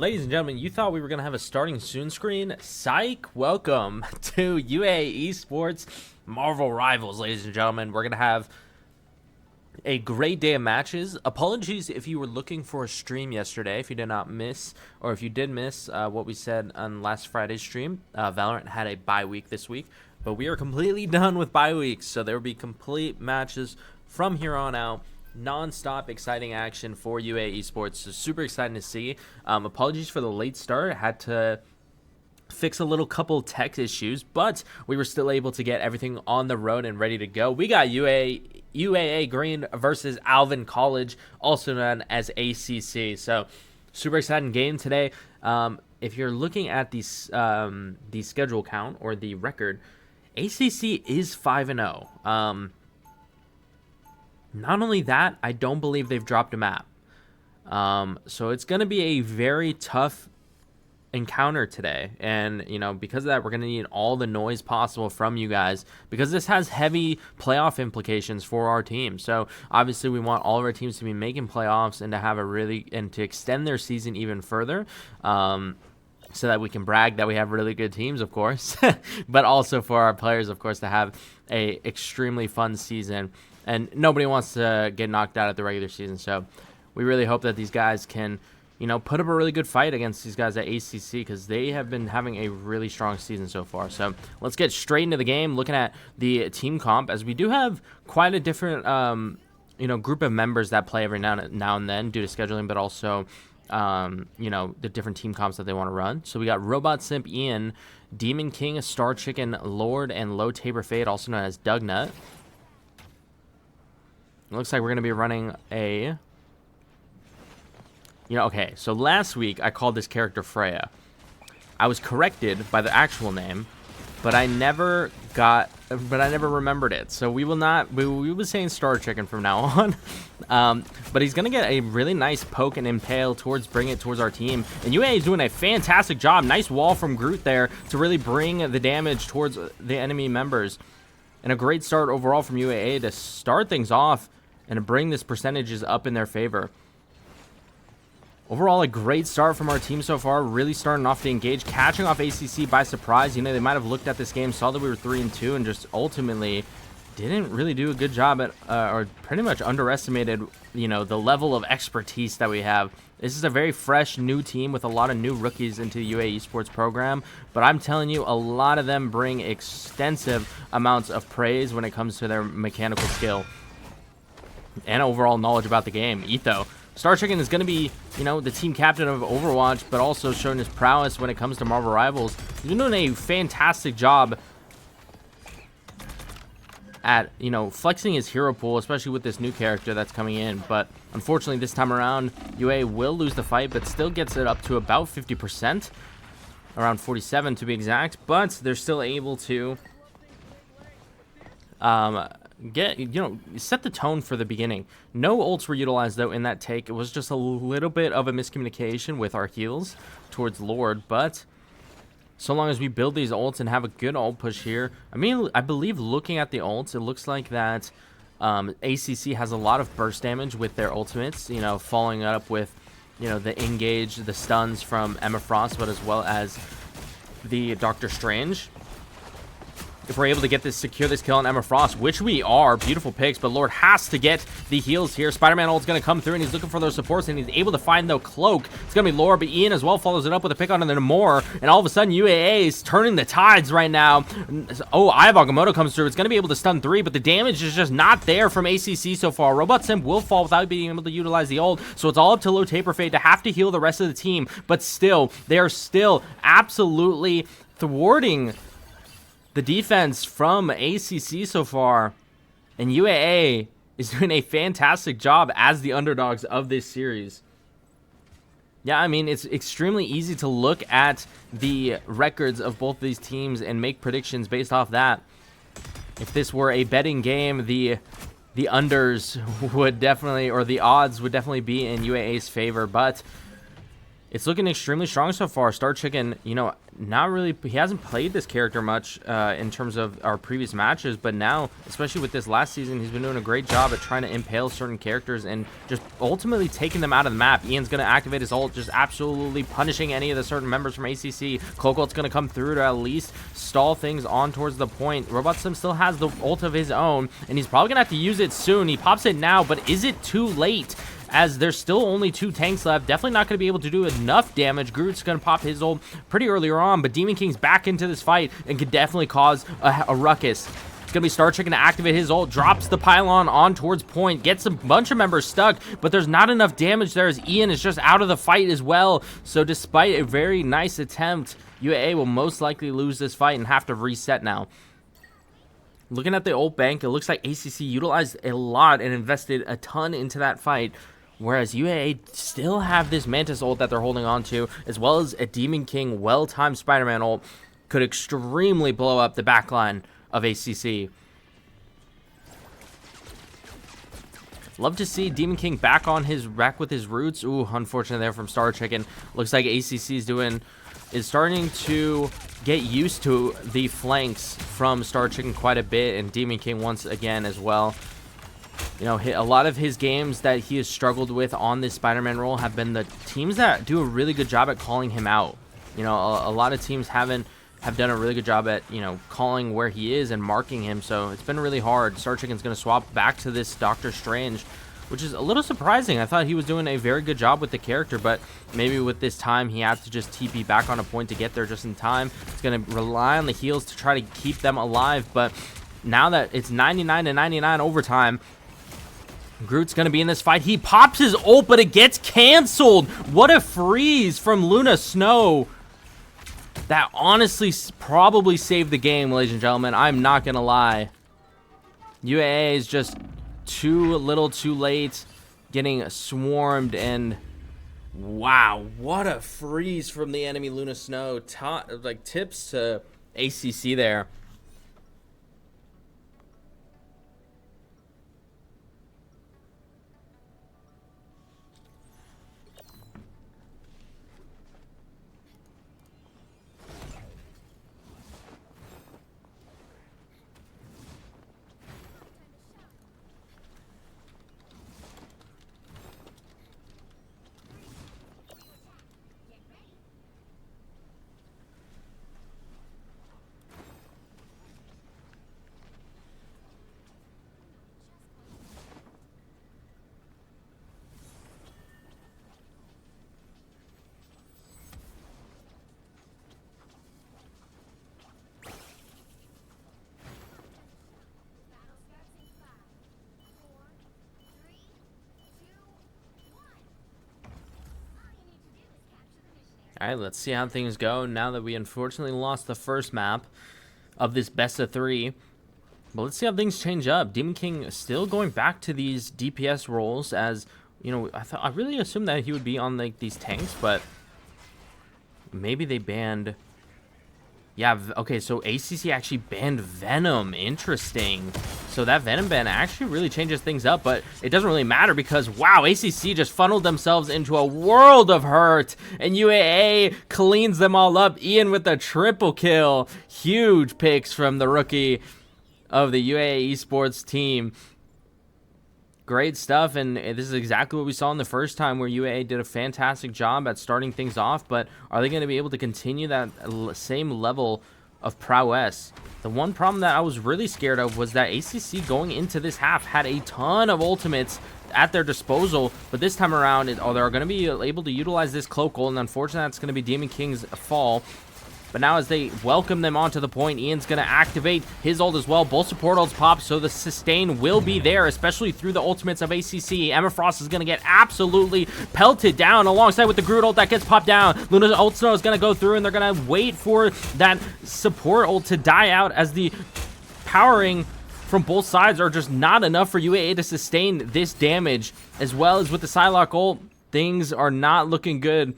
Ladies and gentlemen, you thought we were going to have a starting soon screen? Psych! Welcome to UAA Esports Marvel Rivals, ladies and gentlemen. We're going to have a great day of matches. Apologies if you were looking for a stream yesterday, if you did not miss, or if you did miss what we said on last Friday's stream. Valorant had a bye week this week, but we are completely done with bye weeks, so there will be complete matches from here on out. Non-stop exciting action for UAA Esports, so super exciting to see. Apologies for the late start. Had to fix a little couple tech issues, but we were still able to get everything on the road and ready to go. We got UAA Green versus Alvin College, also known as ACC. So super exciting game today. If you're looking at the schedule count or the record, ACC is 5-0. Not only that, I don't believe they've dropped a map. So it's going to be a very tough encounter today. And, because of that, we're going to need all the noise possible from you guys, because this has heavy playoff implications for our team. So obviously we want all of our teams to be making playoffs and to have and to extend their season even further. So that we can brag that we have really good teams, of course, but also for our players, of course, to have a extremely fun season. And nobody wants to get knocked out at the regular season. So we really hope that these guys can, put up a really good fight against these guys at ACC, because they have been having a really strong season so far. So let's get straight into the game, looking at the team comp, as we do have quite a different, group of members that play every now and then due to scheduling, but also, the different team comps that they want to run. So we got Robot Simp Ian, Demon King, Star Chicken, Lord, and Low Tabor Fade, also known as Dugnut. It looks like we're going to be running a... okay, so last week I called this character Freya. I was corrected by the actual name, but I never remembered it. So we will be saying Star Chicken from now on. But he's going to get a really nice poke and impale bring it towards our team. And UAA is doing a fantastic job. Nice wall from Groot there to really bring the damage towards the enemy members. And a great start overall from UAA to start things off and to bring this percentages up in their favor. Overall, a great start from our team so far. Really starting off to engage, catching off ACC by surprise. They might have looked at this game, saw that we were 3-2, and just ultimately didn't really do a good job at, or pretty much underestimated, the level of expertise that we have. This is a very fresh, new team with a lot of new rookies into the UAE Esports program. But I'm telling you, a lot of them bring extensive amounts of praise when it comes to their mechanical skill and overall knowledge about the game. Etho. Star Chicken is going to be, the team captain of Overwatch, but also showing his prowess when it comes to Marvel Rivals. He's been doing a fantastic job at, flexing his hero pool, especially with this new character that's coming in. But unfortunately, this time around, UA will lose the fight, but still gets it up to about 50%, around 47 to be exact. But they're still able to set the tone for the beginning. No ults were utilized though in that take. It was just a little bit of a miscommunication with our heals towards Lord, but so long as we build these ults and have a good ult push here, I believe looking at the ults, it looks like that ACC has a lot of burst damage with their ultimates, following up with the engage, the stuns from Emma Frost, but as well as the Doctor Strange. If we're able to secure this kill on Emma Frost, which we are, beautiful picks, but Lord has to get the heals here. Spider-Man ult's going to come through, and he's looking for those supports, and he's able to find the cloak. It's going to be Lord, but Ian as well follows it up with a pick on and then more, and all of a sudden, UAA is turning the tides right now. Oh, Agamotto comes through. It's going to be able to stun 3, but the damage is just not there from ACC so far. Robot Simp will fall without being able to utilize the ult, so it's all up to Low Tabor Fade to have to heal the rest of the team, but still, they are still absolutely thwarting the defense from ACC so far, and UAA is doing a fantastic job as the underdogs of this series. Yeah, it's extremely easy to look at the records of both these teams and make predictions based off that. If this were a betting game, the unders would definitely, or the odds would definitely be in UAA's favor, but it's looking extremely strong so far. Star Chicken, not really, he hasn't played this character much in terms of our previous matches, but now, especially with this last season, he's been doing a great job at trying to impale certain characters and just ultimately taking them out of the map. Ian's going to activate his ult, just absolutely punishing any of the certain members from ACC. Coco's going to come through to at least stall things on towards the point. Robot Sim still has the ult of his own, and he's probably going to have to use it soon. He pops it now, but is it too late? As there's still only 2 tanks left. Definitely not going to be able to do enough damage. Groot's going to pop his ult pretty earlier on, but Demon King's back into this fight and could definitely cause a ruckus. It's going to be Star Chicken to activate his ult, drops the pylon on towards point, gets a bunch of members stuck, but there's not enough damage there as Ian is just out of the fight as well. So despite a very nice attempt, UAA will most likely lose this fight and have to reset now. Looking at the ult bank, it looks like ACC utilized a lot and invested a ton into that fight, whereas UAA still have this Mantis ult that they're holding on to, as well as a Demon King well-timed Spider-Man ult could extremely blow up the backline of ACC. Love to see Demon King back with his roots. Ooh, unfortunate there from Star Chicken. Looks like ACC is starting to get used to the flanks from Star Chicken quite a bit, and Demon King once again as well. You know, a lot of his games that he has struggled with on this Spider-Man role have been the teams that do a really good job at calling him out. You know, a lot of teams have done a really good job at, you know, calling where he is and marking him, so it's been really hard. Star Chicken's going to swap back to this Doctor Strange, which is a little surprising. I thought he was doing a very good job with the character, but maybe with this time he had to just TP back on a point to get there just in time. It's going to rely on the heals to try to keep them alive, but now that it's 99-99 overtime, Groot's going to be in this fight. He pops his ult, but it gets canceled. What a freeze from Luna Snow. That honestly probably saved the game, ladies and gentlemen. I'm not going to lie. UAA is just too little too late, getting swarmed, and wow, what a freeze from the enemy Luna Snow. Like tips to ACC there. All right, let's see how things go now that we unfortunately lost the first map of this best of 3. But let's see how things change up. Demon King still going back to these DPS roles, as you know, I really assumed that he would be on like these tanks, but maybe they banned. Yeah, okay, so ACC actually banned Venom. Interesting. So that Venom ban actually really changes things up, but it doesn't really matter because, wow, ACC just funneled themselves into a world of hurt, and UAA cleans them all up. Ian with a triple kill. Huge picks from the rookie of the UAA esports team. Great stuff, and this is exactly what we saw in the first time, where UAA did a fantastic job at starting things off, but are they going to be able to continue that same level of prowess? The one problem that I was really scared of was that ACC going into this half had a ton of ultimates at their disposal, but this time around, they're going to be able to utilize this cloak ult, and unfortunately that's going to be Demon King's fall. But now as they welcome them onto the point, Ian's going to activate his ult as well. Both support ults pop, so the sustain will be there, especially through the ultimates of ACC. Emma Frost is going to get absolutely pelted down alongside with the Groot ult that gets popped down. Luna ult Snow is going to go through, and they're going to wait for that support ult to die out, as the powering from both sides are just not enough for UAA to sustain this damage. As well as with the Psylocke ult, things are not looking good.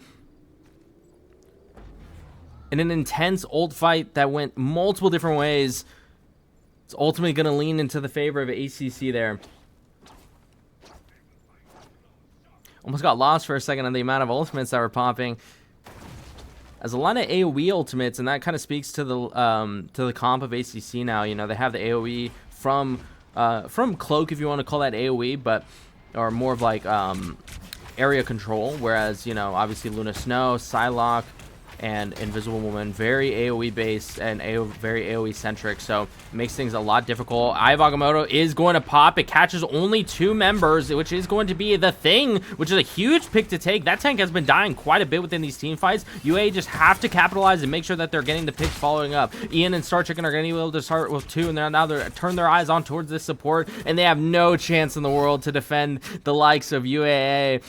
In an intense ult fight that went multiple different ways, it's ultimately going to lean into the favor of ACC there. Almost got lost for a second on the amount of ultimates that were popping. as a lot of AoE ultimates, and that kind of speaks to the comp of ACC now. You know, they have the AoE from Cloak, if you want to call that AoE, but or more of like area control, whereas, you know, obviously Luna Snow, Psylocke, and Invisible Woman, very AoE based and very AoE centric, so it makes things a lot difficult. Eye of Agamotto is going to pop. It catches only 2 members, which is going to be the thing, which is a huge pick to take. That tank has been dying quite a bit within these team fights. UA just have to capitalize and make sure that they're getting the picks following up. Ian and Star Chicken are going to be able to start with 2, and now they're turn their eyes on towards this support, and they have no chance in the world to defend the likes of UAA.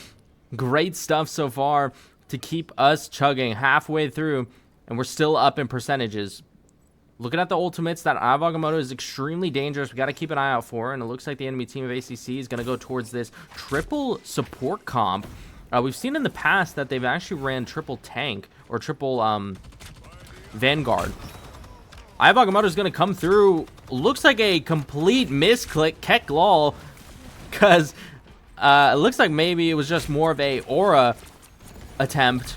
Great stuff so far to keep us chugging halfway through, and we're still up in percentages. Looking at the ultimates, that Eye of Agamotto is extremely dangerous. We got to keep an eye out for, and it looks like the enemy team of ACC is going to go towards this triple support comp. We've seen in the past that they've actually ran triple tank or triple Vanguard. Eye of Agamotto is going to come through. Looks like a complete misclick, Keck lol, because it looks like maybe it was just more of a aura attempt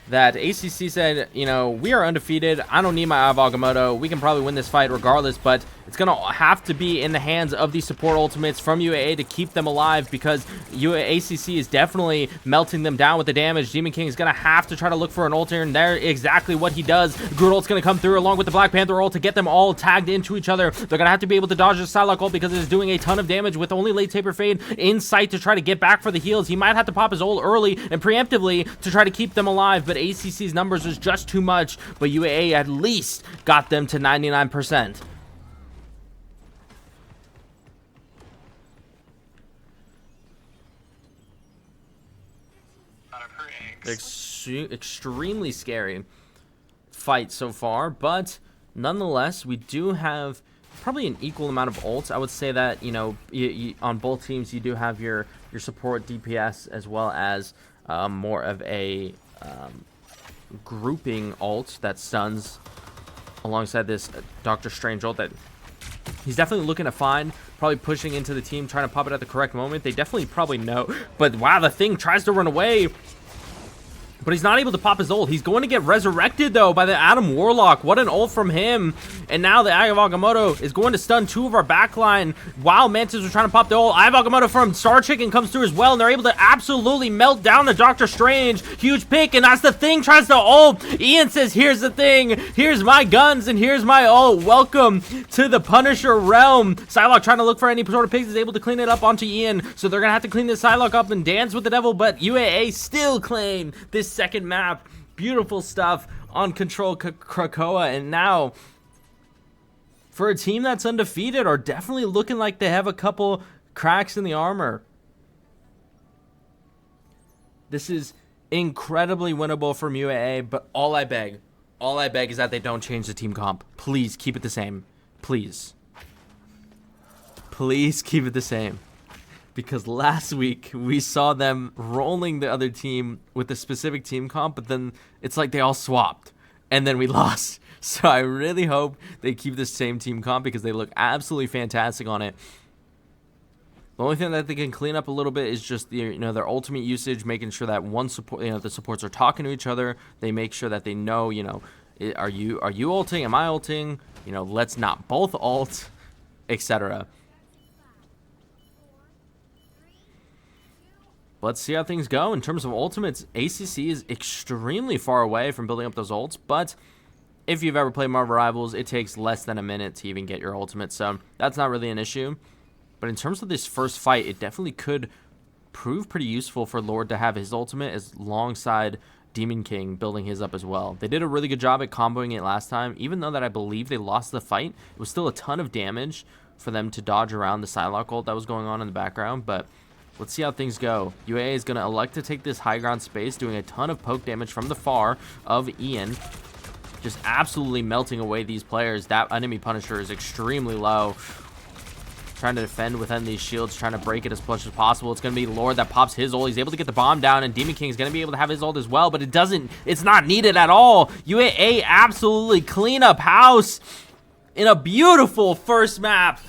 that ACC said, you know, we are undefeated. I don't need my Eye of Agamotto. We can probably win this fight regardless, but it's going to have to be in the hands of the support ultimates from UAA to keep them alive, because ACC is definitely melting them down with the damage. Demon King is going to have to try to look for an ult here, and there exactly what he does. Groot ult's going to come through along with the Black Panther ult to get them all tagged into each other. They're going to have to be able to dodge the Psylocke ult because it is doing a ton of damage with only late Taper Fade in sight to try to get back for the heals. He might have to pop his ult early and preemptively to try to keep them alive, but ACC's numbers was just too much. But UAA at least got them to 99%. Extremely scary fight so far, but nonetheless, we do have probably an equal amount of ults. I would say that, you know, on both teams, you do have your support DPS as well as more of a grouping ult that stuns alongside this Doctor Strange ult that he's definitely looking to find, probably pushing into the team, trying to pop it at the correct moment. They definitely probably know, but wow, the thing tries to run away. But he's not able to pop his ult. He's going to get resurrected, though, by the Adam Warlock. What an ult from him. And now the Eye of Agamotto is going to stun 2 of our backline while Mantis was trying to pop the ult. Eye of Agamotto from Star Chicken comes through as well, and they're able to absolutely melt down the Doctor Strange. Huge pick, and as the thing tries to ult, Ian says, here's the thing. Here's my guns, and here's my ult. Welcome to the Punisher realm. Psylocke trying to look for any sort of pigs is able to clean it up onto Ian. So they're going to have to clean this Psylocke up and dance with the devil, but UAA still claim this second map. Beautiful stuff on Control Krakoa, and now for a team that's undefeated are definitely looking like they have a couple cracks in the armor. This is incredibly winnable from UAA, but all I beg is that they don't change the team comp. Please keep it the same. Please keep it the same. Because last week we saw them rolling the other team with a specific team comp, but then it's like they all swapped and then we lost. So I really hope they keep the same team comp because they look absolutely fantastic on it. The only thing that they can clean up a little bit is just their ultimate usage, making sure that one support, the supports are talking to each other. They make sure that they know, are you ulting? Am I ulting? Let's not both ult, etc. Let's see how things go. In terms of ultimates, ACC is extremely far away from building up those ults, but if you've ever played Marvel Rivals, it takes less than a minute to even get your ultimate, so that's not really an issue. But in terms of this first fight, it definitely could prove pretty useful for Lord to have his ultimate alongside Demon King building his up as well. They did a really good job at comboing it last time. Even though that I believe they lost the fight, it was still a ton of damage for them to dodge around the Psylocke ult that was going on in the background, but let's see how things go. UAA is going to elect to take this high ground space, doing a ton of poke damage from the far of Ian. Just absolutely melting away these players. That enemy Punisher is extremely low. Trying to defend within these shields, trying to break it as much as possible. It's going to be Lord that pops his ult. He's able to get the bomb down, and Demon King is going to be able to have his ult as well, but it's not needed at all. UAA absolutely clean up house in a beautiful first map.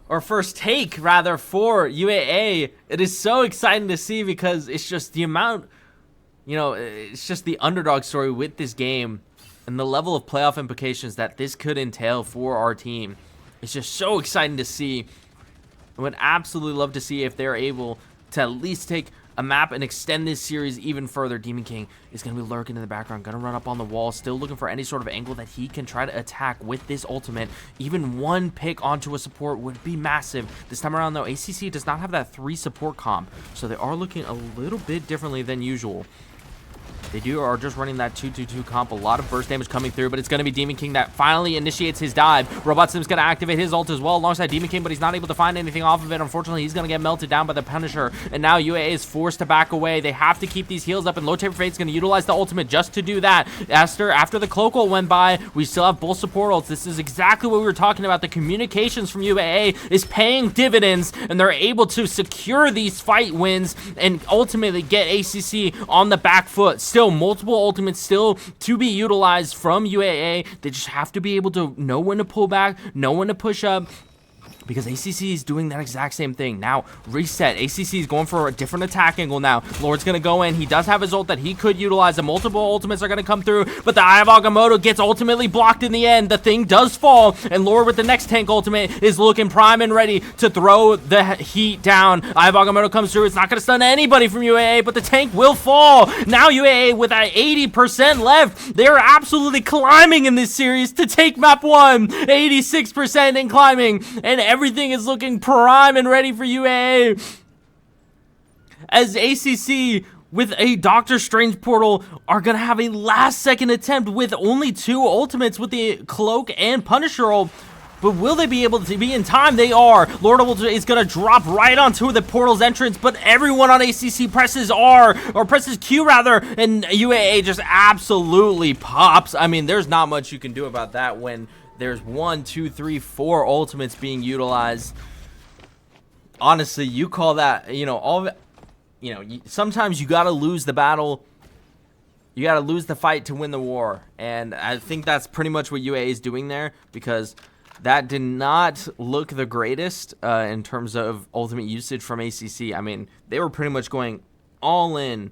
Or first take, rather, for UAA. It is so exciting to see because it's just the amount you know, it's just the underdog story with this game and the level of playoff implications that this could entail for our team. It's just so exciting to see. I would absolutely love to see if they're able to at least take a map and extend this series even further. Demon King is going to be lurking in the background, going to run up on the wall, still looking for any sort of angle that he can try to attack with this ultimate. Even one pick onto a support would be massive. This time around, though, ACC does not have that 3 support comp, so they are looking a little bit differently than usual. They are just running that 2-2-2 comp. A lot of burst damage coming through, but it's going to be Demon King that finally initiates his dive. Robot Sim's going to activate his ult as well alongside Demon King, but he's not able to find anything off of it. Unfortunately, he's going to get melted down by the Punisher, and now UAA is forced to back away. They have to keep these heals up, and Low Taper Fate's going to utilize the ultimate just to do that. After the Cloak ult went by, we still have both support ults. This is exactly what we were talking about. The communications from UAA is paying dividends, and they're able to secure these fight wins and ultimately get ACC on the back foot. Still, multiple ultimates still to be utilized from UAA. They just have to be able to know when to pull back, know when to push up, because ACC is doing that exact same thing. Now, reset. ACC is going for a different attack angle now. Lord's going to go in. He does have his ult that he could utilize. The multiple ultimates are going to come through, but the Eye of Agamotto gets ultimately blocked in the end. The thing does fall, and Lord with the next tank ultimate is looking prime and ready to throw the heat down. Eye of Agamotto comes through. It's not going to stun anybody from UAA, but the tank will fall. Now UAA with that 80% left. They're absolutely climbing in this series to take map 1. 86% and climbing, and everything is looking prime and ready for UAA. As ACC with a Doctor Strange portal are going to have a last second attempt with only 2 ultimates with the Cloak and Punisher ult. But will they be able to be in time? They are. Lord is going to drop right onto the portal's entrance, but everyone on ACC presses R, or presses Q rather, and UAA just absolutely pops. I mean, there's not much you can do about that when there's 1, 2, 3, 4 ultimates being utilized. Honestly, you call that, you know, all of it, you know, sometimes you got to lose the battle. You got to lose the fight to win the war. And I think that's pretty much what UAA is doing there, because that did not look the greatest in terms of ultimate usage from ACC. I mean, they were pretty much going all in.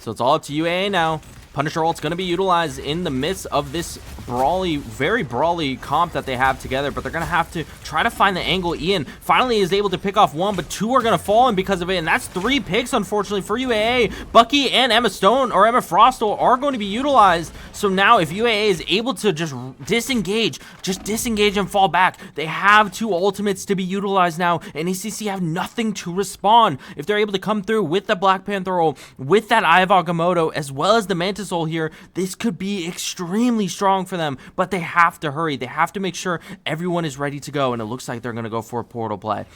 So it's all up to UAA now. Punisher ult's going to be utilized in the midst of this brawly, very brawly comp that they have together, but they're going to have to try to find the angle. Ian finally is able to pick off 1, but 2 are going to fall in because of it, and that's 3 picks, unfortunately, for UAA. Bucky and Emma Stone, or Emma Frostel, are going to be utilized. So now if UAA is able to just disengage and fall back, they have 2 ultimates to be utilized now, and ACC have nothing to respond. If they're able to come through with the Black Panther ult, with that Eye of Agamotto, as well as the Mantis ult here, this could be extremely strong for them, but they have to hurry. They have to make sure everyone is ready to go, and it looks like they're going to go for a portal play.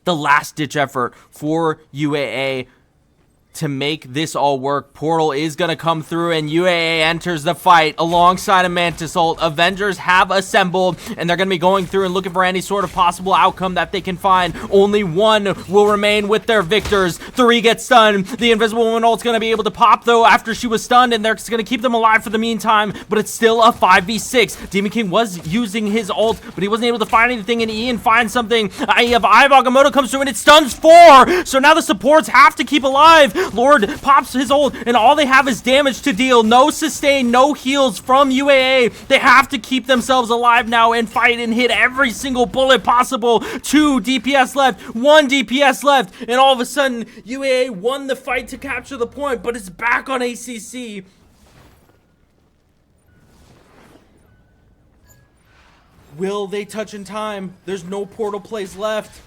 The last ditch effort for UAA to make this all work. Portal is going to come through, and UAA enters the fight alongside a Mantis ult. Avengers have assembled, and they're going to be going through and looking for any sort of possible outcome that they can find. Only 1 will remain with their victors. 3 get stunned. The Invisible Woman ult's going to be able to pop, though, after she was stunned, and they're going to keep them alive for the meantime, but it's still a 5v6. Demon King was using his ult, but he wasn't able to find anything, and Ian finds something. Eye of Agamotto comes through, and it stuns 4, so now the supports have to keep alive. Lord pops his ult, and all they have is damage to deal. No sustain, no heals from UAA. They have to keep themselves alive now and fight and hit every single bullet possible. 2 DPS left, 1 DPS left, and all of a sudden, UAA won the fight to capture the point, but it's back on ACC. Will they touch in time? There's no portal plays left.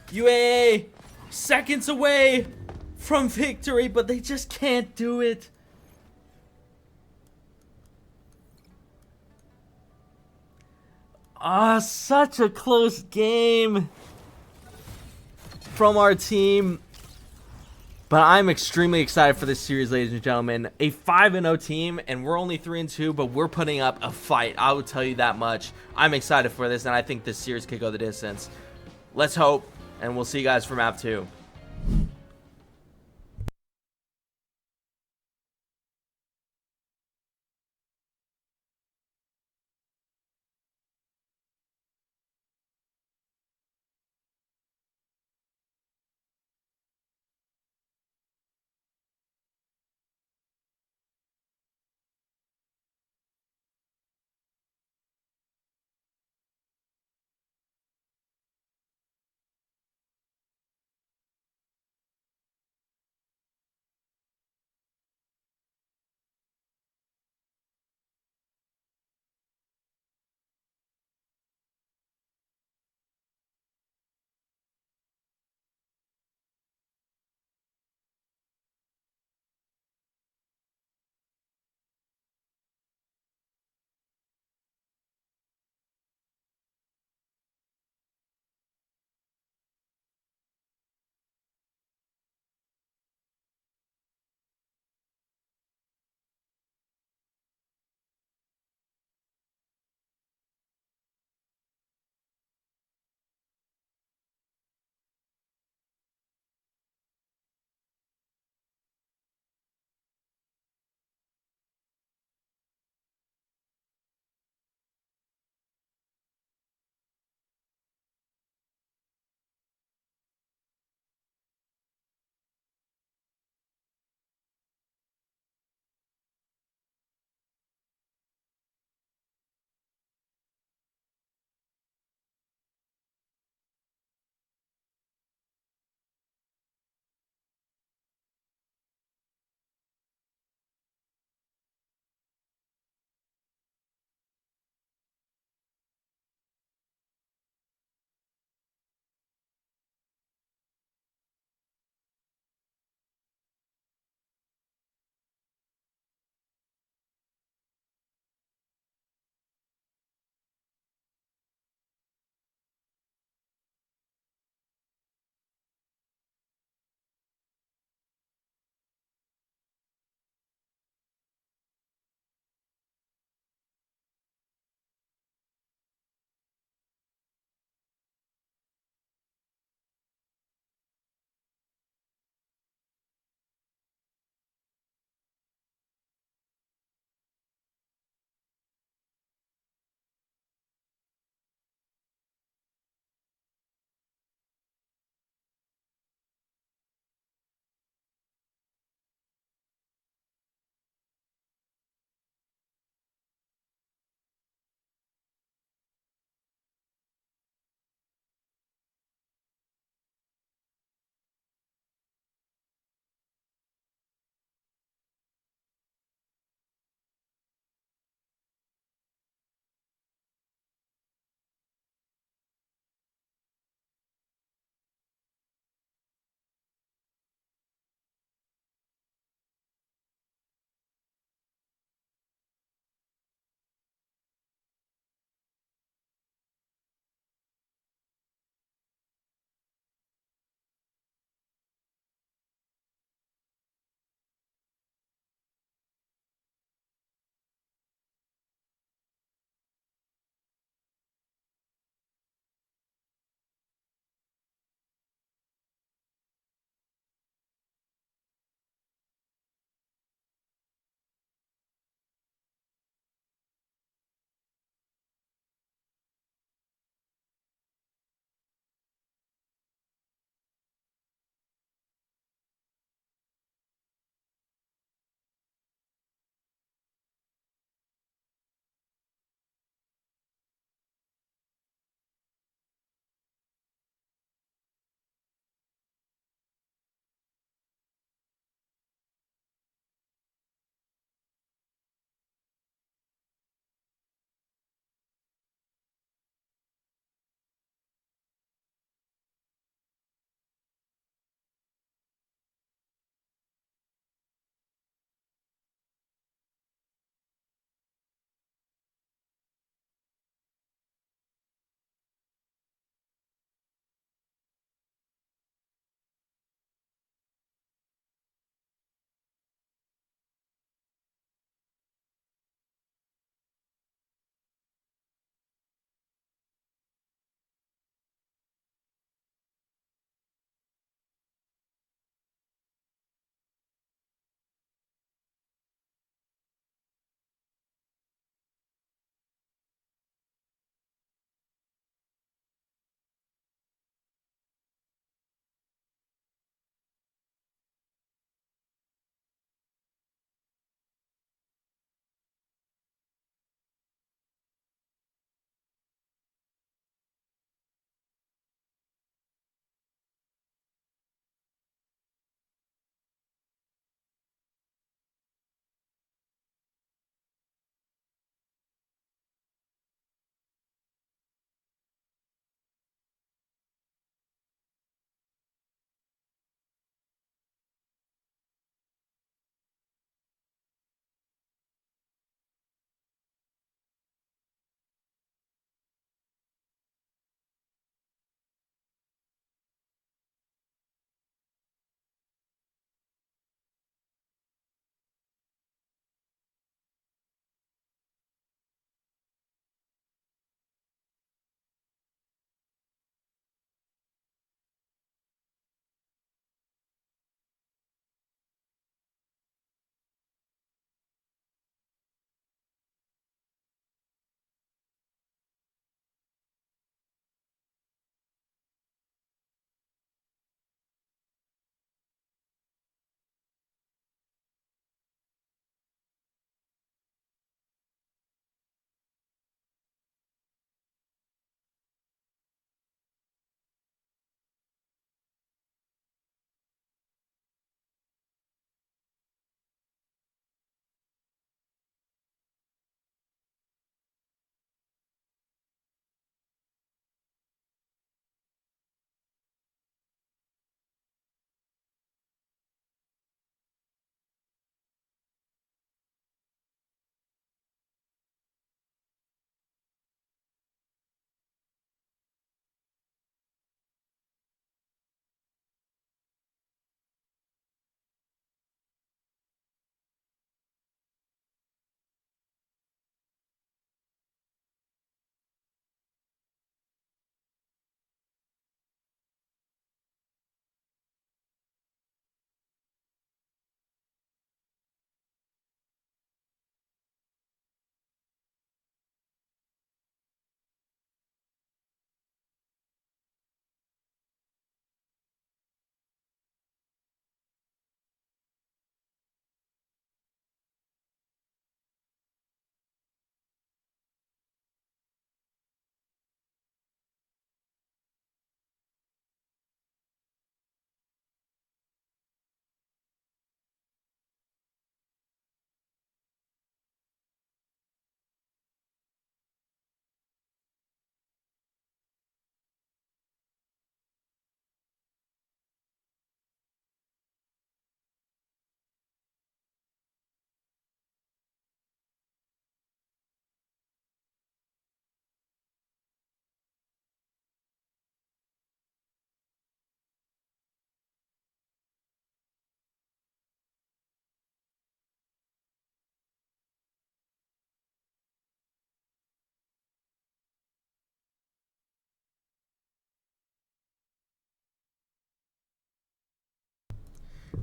UAA, seconds away from victory, but they just can't do it. Such a close game from our team. But I'm extremely excited for this series, ladies and gentlemen. A 5-0 team, and we're only 3-2, but we're putting up a fight. I will tell you that much. I'm excited for this, and I think this series could go the distance. Let's hope, and we'll see you guys for map 2.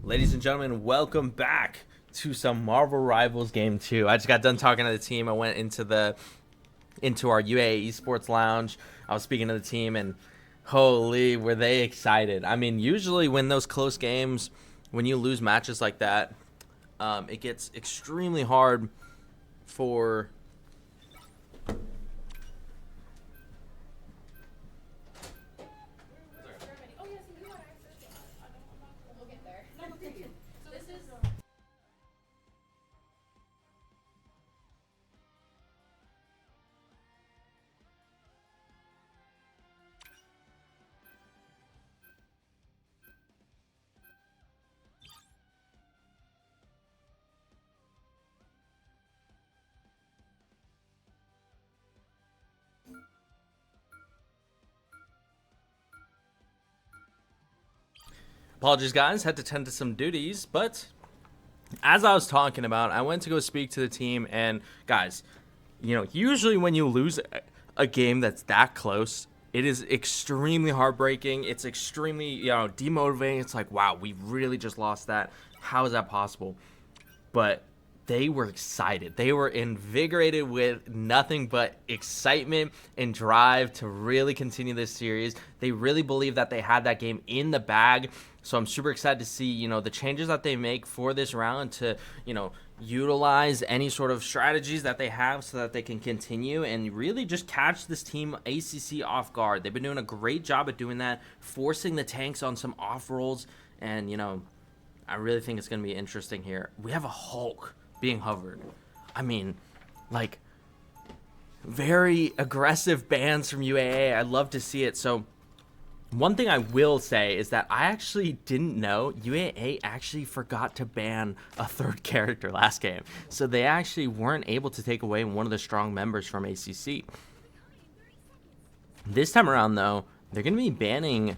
Ladies and gentlemen, welcome back to some Marvel Rivals Game 2. I just got done talking to the team. I went into our UAA Esports Lounge. I was speaking to the team, and holy, were they excited. I mean, usually when those close games, when you lose matches like that, it gets extremely hard for... Apologies, guys. Had to tend to some duties, but as I was talking about, I went to go speak to the team, and guys, you know, usually when you lose a game that's that close, it is extremely heartbreaking. It's extremely, you know, demotivating. It's like, wow, we really just lost that. How is that possible? But they were excited. They were invigorated with nothing but excitement and drive to really continue this series. They really believe that they had that game in the bag. So I'm super excited to see, you know, the changes that they make for this round to, you know, utilize any sort of strategies that they have so that they can continue and really just catch this team ACC off guard. They've been doing a great job at doing that, forcing the tanks on some off rolls. And, you know, I really think it's going to be interesting here. We have a Hulk being hovered. I mean, like, very aggressive bans from UAA. I'd love to see it. So one thing I will say is that I actually didn't know UAA actually forgot to ban a third character last game. So they actually weren't able to take away one of the strong members from ACC. This time around, though, they're going to be banning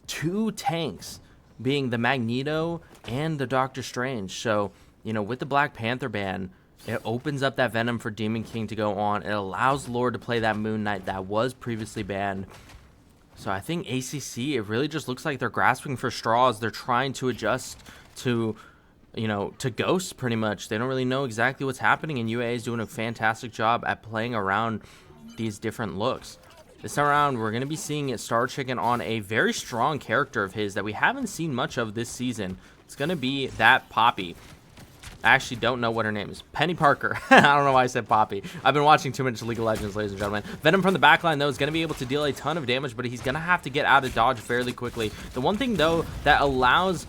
2 tanks, being the Magneto and the Doctor Strange. So, you know, with the Black Panther ban, it opens up that Venom for Demon King to go on. It allows Lord to play that Moon Knight that was previously banned. So I think ACC, it really just looks like they're grasping for straws. They're trying to adjust to, you know, to Ghosts pretty much. They don't really know exactly what's happening, and UAA is doing a fantastic job at playing around these different looks. This time around, we're going to be seeing Star Chicken on a very strong character of his that we haven't seen much of this season. It's going to be that Poppy. I actually don't know what her name is. Penny Parker. I don't know why I said Poppy. I've been watching too much League of Legends, ladies and gentlemen. Venom from the backline, though, is going to be able to deal a ton of damage, but he's going to have to get out of dodge fairly quickly. The one thing, though, that allows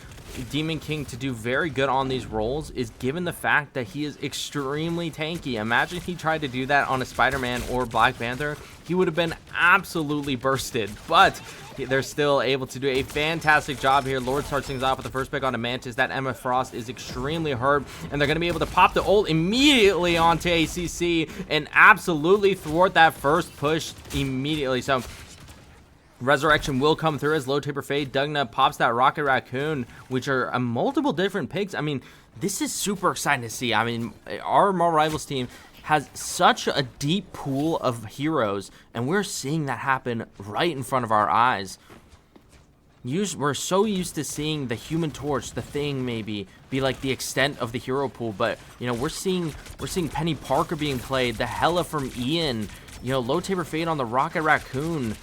Demon King to do very good on these rolls is given the fact that he is extremely tanky. Imagine he tried to do that on a Spider-Man or Black Panther. He would have been absolutely bursted, but they're still able to do a fantastic job here. Lord starts things off with the first pick on a Mantis. That Emma Frost is extremely hurt, and they're going to be able to pop the ult immediately onto ACC and absolutely thwart that first push immediately. So Resurrection will come through as Low Taper Fade. Dugna pops that Rocket Raccoon, which are multiple different picks. I mean, this is super exciting to see. I mean, our Marvel Rivals team has such a deep pool of heroes, and we're seeing that happen right in front of our eyes. We're so used to seeing the Human Torch, the Thing, maybe be like the extent of the hero pool, but you know, we're seeing Penny Parker being played, the Hella from Ian, you know, Low Taper Fade on the Rocket Raccoon.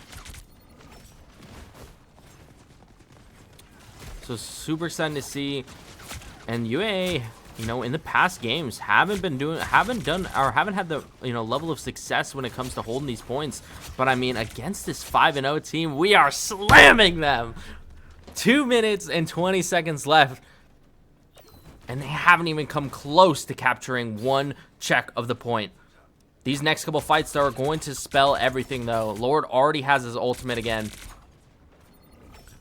So super exciting to see. And UAA, you know, in the past games haven't had the, you know, level of success when it comes to holding these points. But I mean, against this 5-0 team, we are slamming them. 2 minutes and 20 seconds left, and they haven't even come close to capturing one check of the point. These next couple fights, though, are going to spell everything, though. Lord already has his ultimate again.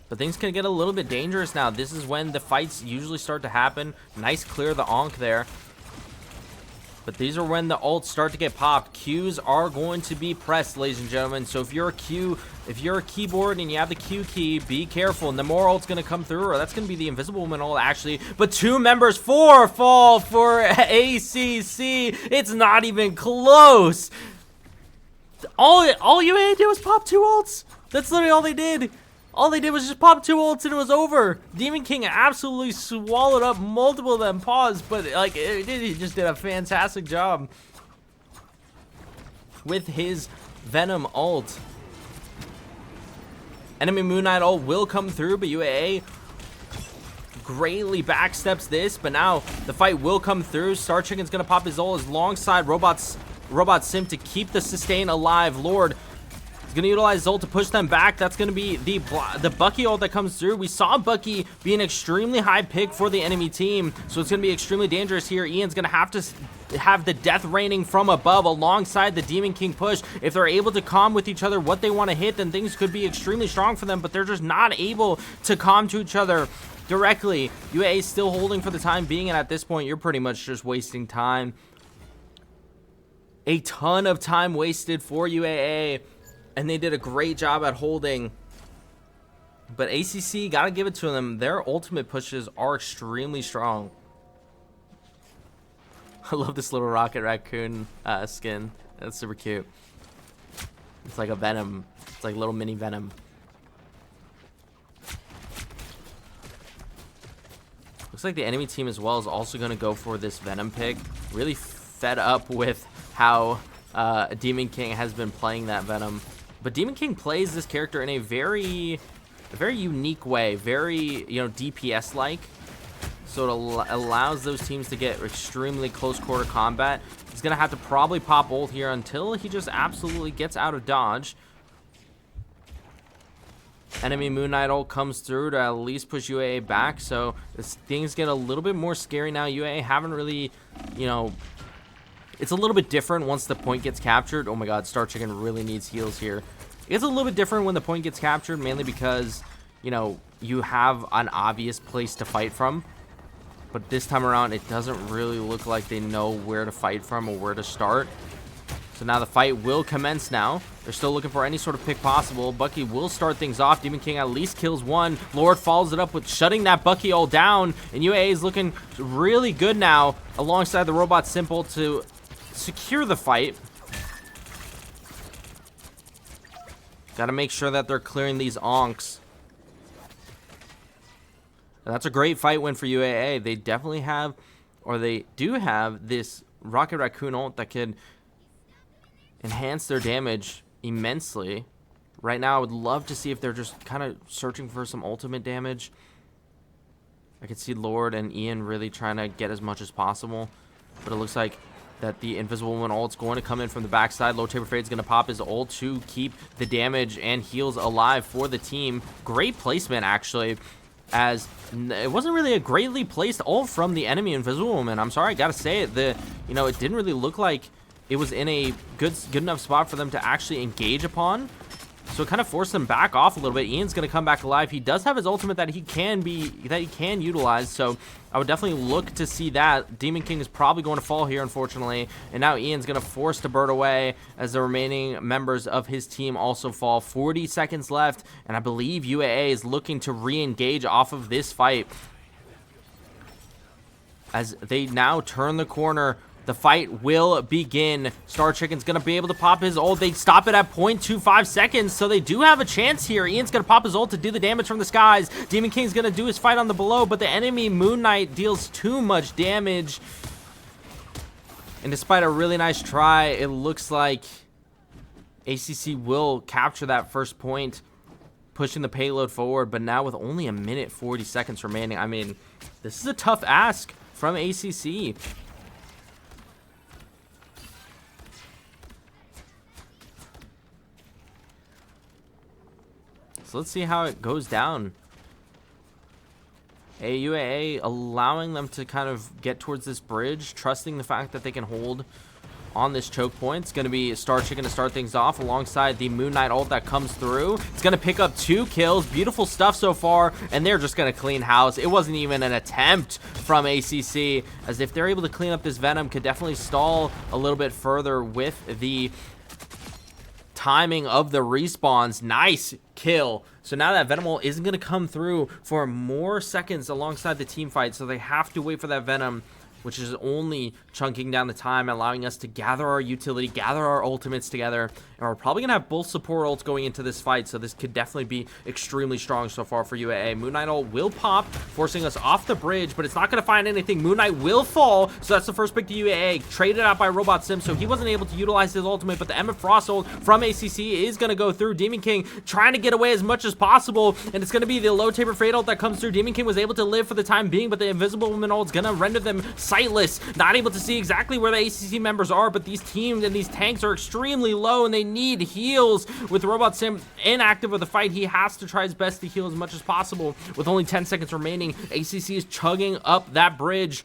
But things can get a little bit dangerous now. This is when the fights usually start to happen. Nice clear the Onk there. But these are when the ults start to get popped. Qs are going to be pressed, ladies and gentlemen. So if you're a keyboard and you have the Q key, be careful. And the more ult's going to come through, or that's going to be the Invisible Woman ult, actually. But 2 members fall for ACC. It's not even close. All UAA did was pop 2 ults. That's literally all they did. All they did was just pop 2 ults and it was over. Demon King absolutely swallowed up multiple of them. Pause, but like he just did a fantastic job with his Venom ult. Enemy Moon Knight ult will come through, but UAA greatly backsteps this, but now the fight will come through. Star Chicken's gonna pop his ult alongside Robot Sim to keep the sustain alive. Lord is gonna utilize ult to push them back. That's gonna be the Bucky ult that comes through. We saw Bucky be an extremely high pick for the enemy team, so it's gonna be extremely dangerous here. Ian's gonna have to have the death raining from above alongside the Demon King push. If they're able to calm with each other what they want to hit, then things could be extremely strong for them, but they're just not able to calm to each other directly. UAA is still holding for the time being, and at this point you're pretty much just wasting time. A ton of time wasted for UAA, and they did a great job at holding. But ACC, gotta give it to them, their ultimate pushes are extremely strong. I love this little Rocket Raccoon skin. That's super cute. It's like a Venom. It's like little mini Venom. Looks like the enemy team as well is also going to go for this Venom pick. Really fed up with how Demon King has been playing that Venom. But Demon King plays this character in a very unique way. Very, DPS-like. So it allows those teams to get extremely close quarter combat. He's going to have to probably pop ult here until he just absolutely gets out of dodge. Enemy Moon Knight ult comes through to at least push UAA back. So things get a little bit more scary now. UAA haven't really, it's a little bit different once the point gets captured. Oh my god, Star Chicken really needs heals here. It's a little bit different when the point gets captured, mainly because, you have an obvious place to fight from. But this time around, it doesn't really look like they know where to fight from or where to start. So now the fight will commence now. They're still looking for any sort of pick possible. Bucky will start things off. Demon King at least kills one. Lord follows it up with shutting that Bucky all down. And UAA is looking really good now alongside the Robot Simple to secure the fight. Got to make sure that they're clearing these onks. That's a great fight win for UAA. They definitely have, or they do have, this Rocket Raccoon ult that can enhance their damage immensely. Right now, I would love to see if they're just kind of searching for some ultimate damage. I could see Lord and Ian really trying to get as much as possible. But it looks like that the Invisible Woman ult's going to come in from the backside. Low Taper Fade's going to pop his ult to keep the damage and heals alive for the team. Great placement, actually, as it wasn't really a greatly placed ult from the enemy Invisible Woman. I'm sorry, I gotta say it. It didn't really look like it was in a good enough spot for them to actually engage upon. So it kind of forced them back off a little bit. Ian's going to come back alive. He does have his ultimate that he can utilize. So I would definitely look to see that. Demon King is probably going to fall here, unfortunately. And now Ian's going to force the bird away as the remaining members of his team also fall. 40 seconds left. And I believe UAA is looking to re-engage off of this fight as they now turn the corner. The fight will begin. Star Chicken's going to be able to pop his ult. They stop it at 0.25 seconds, so they do have a chance here. Ian's going to pop his ult to do the damage from the skies. Demon King's going to do his fight on the below, but the enemy Moon Knight deals too much damage. And despite a really nice try, it looks like ACC will capture that first point, pushing the payload forward. But now with only a minute 40 seconds remaining, I mean, this is a tough ask from ACC. So let's see how it goes down. UAA allowing them to kind of get towards this bridge, trusting the fact that they can hold on this choke point. It's going to be Star Chicken to start things off alongside the Moon Knight ult that comes through. It's going to pick up 2 kills. Beautiful stuff so far, and they're just going to clean house. It wasn't even an attempt from ACC, as if they're able to clean up this Venom, could definitely stall a little bit further with the timing of the respawns. Nice kill. So now that Venom ult isn't going to come through for more seconds alongside the team fight, so they have to wait for that Venom which is only chunking down the time, allowing us to gather our utility, gather our ultimates together. And we're probably going to have both support ults going into this fight, so this could definitely be extremely strong so far for UAA. Moon Knight ult will pop, forcing us off the bridge, but it's not going to find anything. Moon Knight will fall, so that's the first pick to UAA. Traded out by Robot Sim, so he wasn't able to utilize his ultimate, but the Emma Frost ult from ACC is going to go through. Demon King trying to get away as much as possible, and it's going to be the low taper fade ult that comes through. Demon King was able to live for the time being, but the Invisible Woman ult is going to render them sightless, not able to see exactly where the ACC members are, but these teams and these tanks are extremely low, and they need heals. With Robot Sim inactive of the fight, he has to try his best to heal as much as possible. With only 10 seconds remaining, ACC is chugging up that bridge.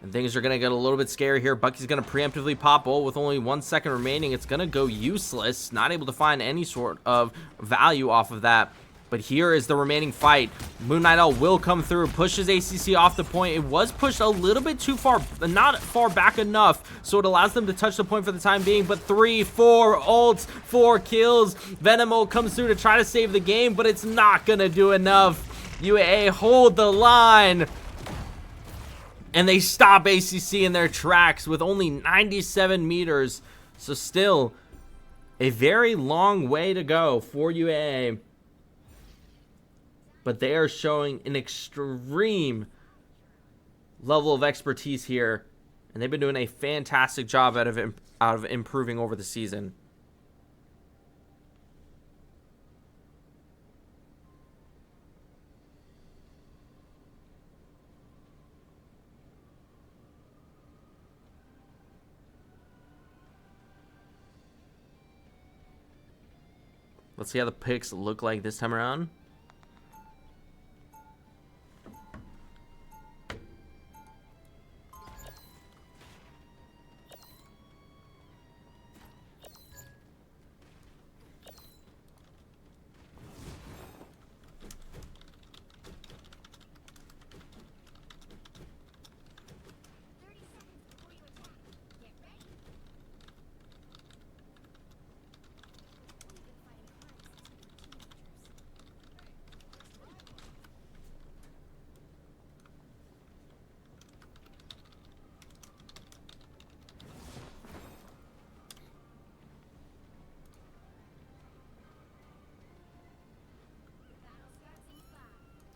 And things are going to get a little bit scary here. Bucky's going to preemptively pop ult with only 1 second remaining. It's going to go useless. Not able to find any sort of value off of that. But here is the remaining fight. Moon Knight ult will come through, pushes ACC off the point. It was pushed a little bit too far, not far back enough, so it allows them to touch the point for the time being. But 3, 4 ults, 4 kills. Venom ult comes through to try to save the game, but it's not going to do enough. UAA hold the line. And they stop ACC in their tracks with only 97 meters. So still a very long way to go for UAA. But they are showing an extreme level of expertise here. And they've been doing a fantastic job out of improving over the season. Let's see how the picks look like this time around.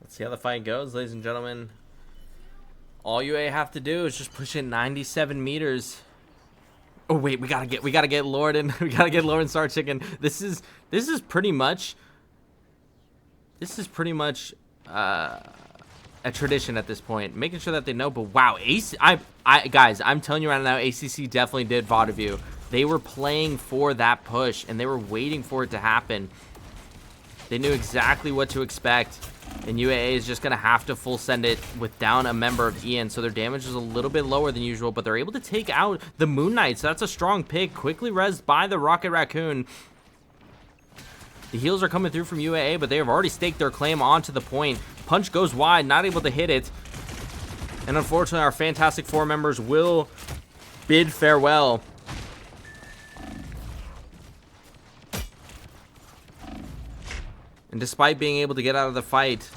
Let's see how the fight goes, ladies and gentlemen. All UA have to do is just push in 97 meters. Oh wait, we gotta get Lord in. We gotta get Lord and Star Chicken. This is pretty much a tradition at this point, making sure that they know. But wow, guys, I'm telling you right now, ACC definitely did Vaudeville. They were playing for that push, and they were waiting for it to happen. They knew exactly what to expect. And UAA is just going to have to full send it with down a member of Ian. So their damage is a little bit lower than usual, but they're able to take out the Moon Knight. So that's a strong pick. Quickly rezzed by the Rocket Raccoon. The heals are coming through from UAA, but they have already staked their claim onto the point. Punch goes wide, not able to hit it. And unfortunately, our Fantastic Four members will bid farewell. And despite being able to get out of the fight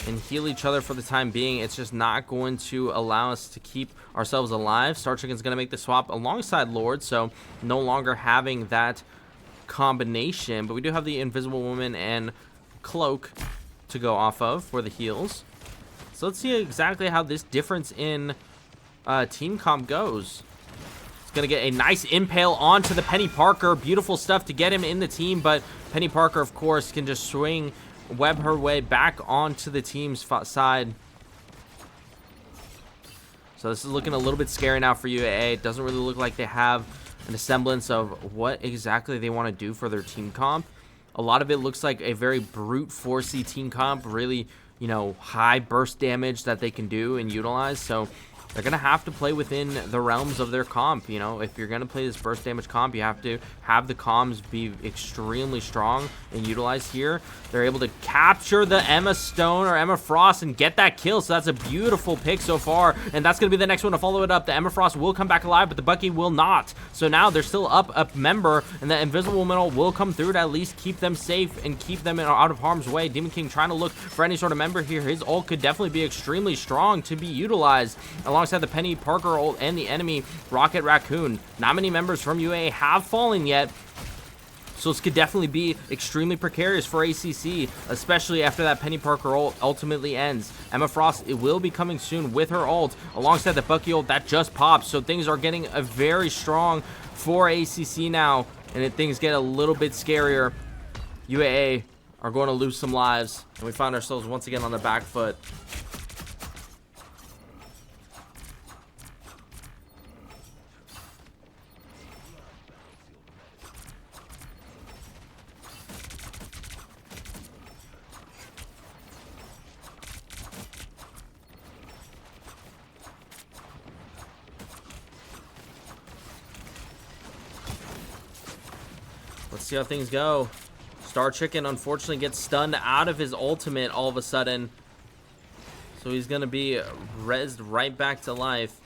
and heal each other for the time being, it's just not going to allow us to keep ourselves alive. Star Chicken's going to make the swap alongside Lord, so no longer having that combination. But we do have the Invisible Woman and Cloak to go off of for the heals. So let's see exactly how this difference in team comp goes. Gonna get a nice impale onto the Penny Parker. Beautiful stuff to get him in the team, but Penny Parker, of course, can just web her way back onto the team's side. So this is looking a little bit scary now for UAA. It doesn't really look like they have an semblance of what exactly they want to do for their team comp. A lot of it looks like a very brute forcey team comp, really, you know, high burst damage that they can do and utilize. So they're going to have to play within the realms of their comp. You know, if you're going to play this burst damage comp, you have to have the comms be extremely strong and utilized here. They're able to capture the Emma Stone or Emma Frost and get that kill, so that's a beautiful pick so far, and that's going to be the next one to follow it up. The Emma Frost will come back alive, but the Bucky will not. So now they're still up a member, and the Invisible Middle will come through to at least keep them safe and keep them out of harm's way. Demon King trying to look for any sort of member here. His ult could definitely be extremely strong to be utilized alongside the Penny Parker ult and the enemy Rocket Raccoon. Not many members from UA have fallen yet, so this could definitely be extremely precarious for ACC, especially after that Penny Parker ult ultimately ends. Emma Frost, it will be coming soon with her ult alongside the Bucky ult that just popped, so things are getting a very strong for ACC now, and things get a little bit scarier. UAA are going to lose some lives, and we find ourselves once again on the back foot. Let's see how things go. Star Chicken unfortunately gets stunned out of his ultimate all of a sudden, so he's gonna be rezzed right back to life.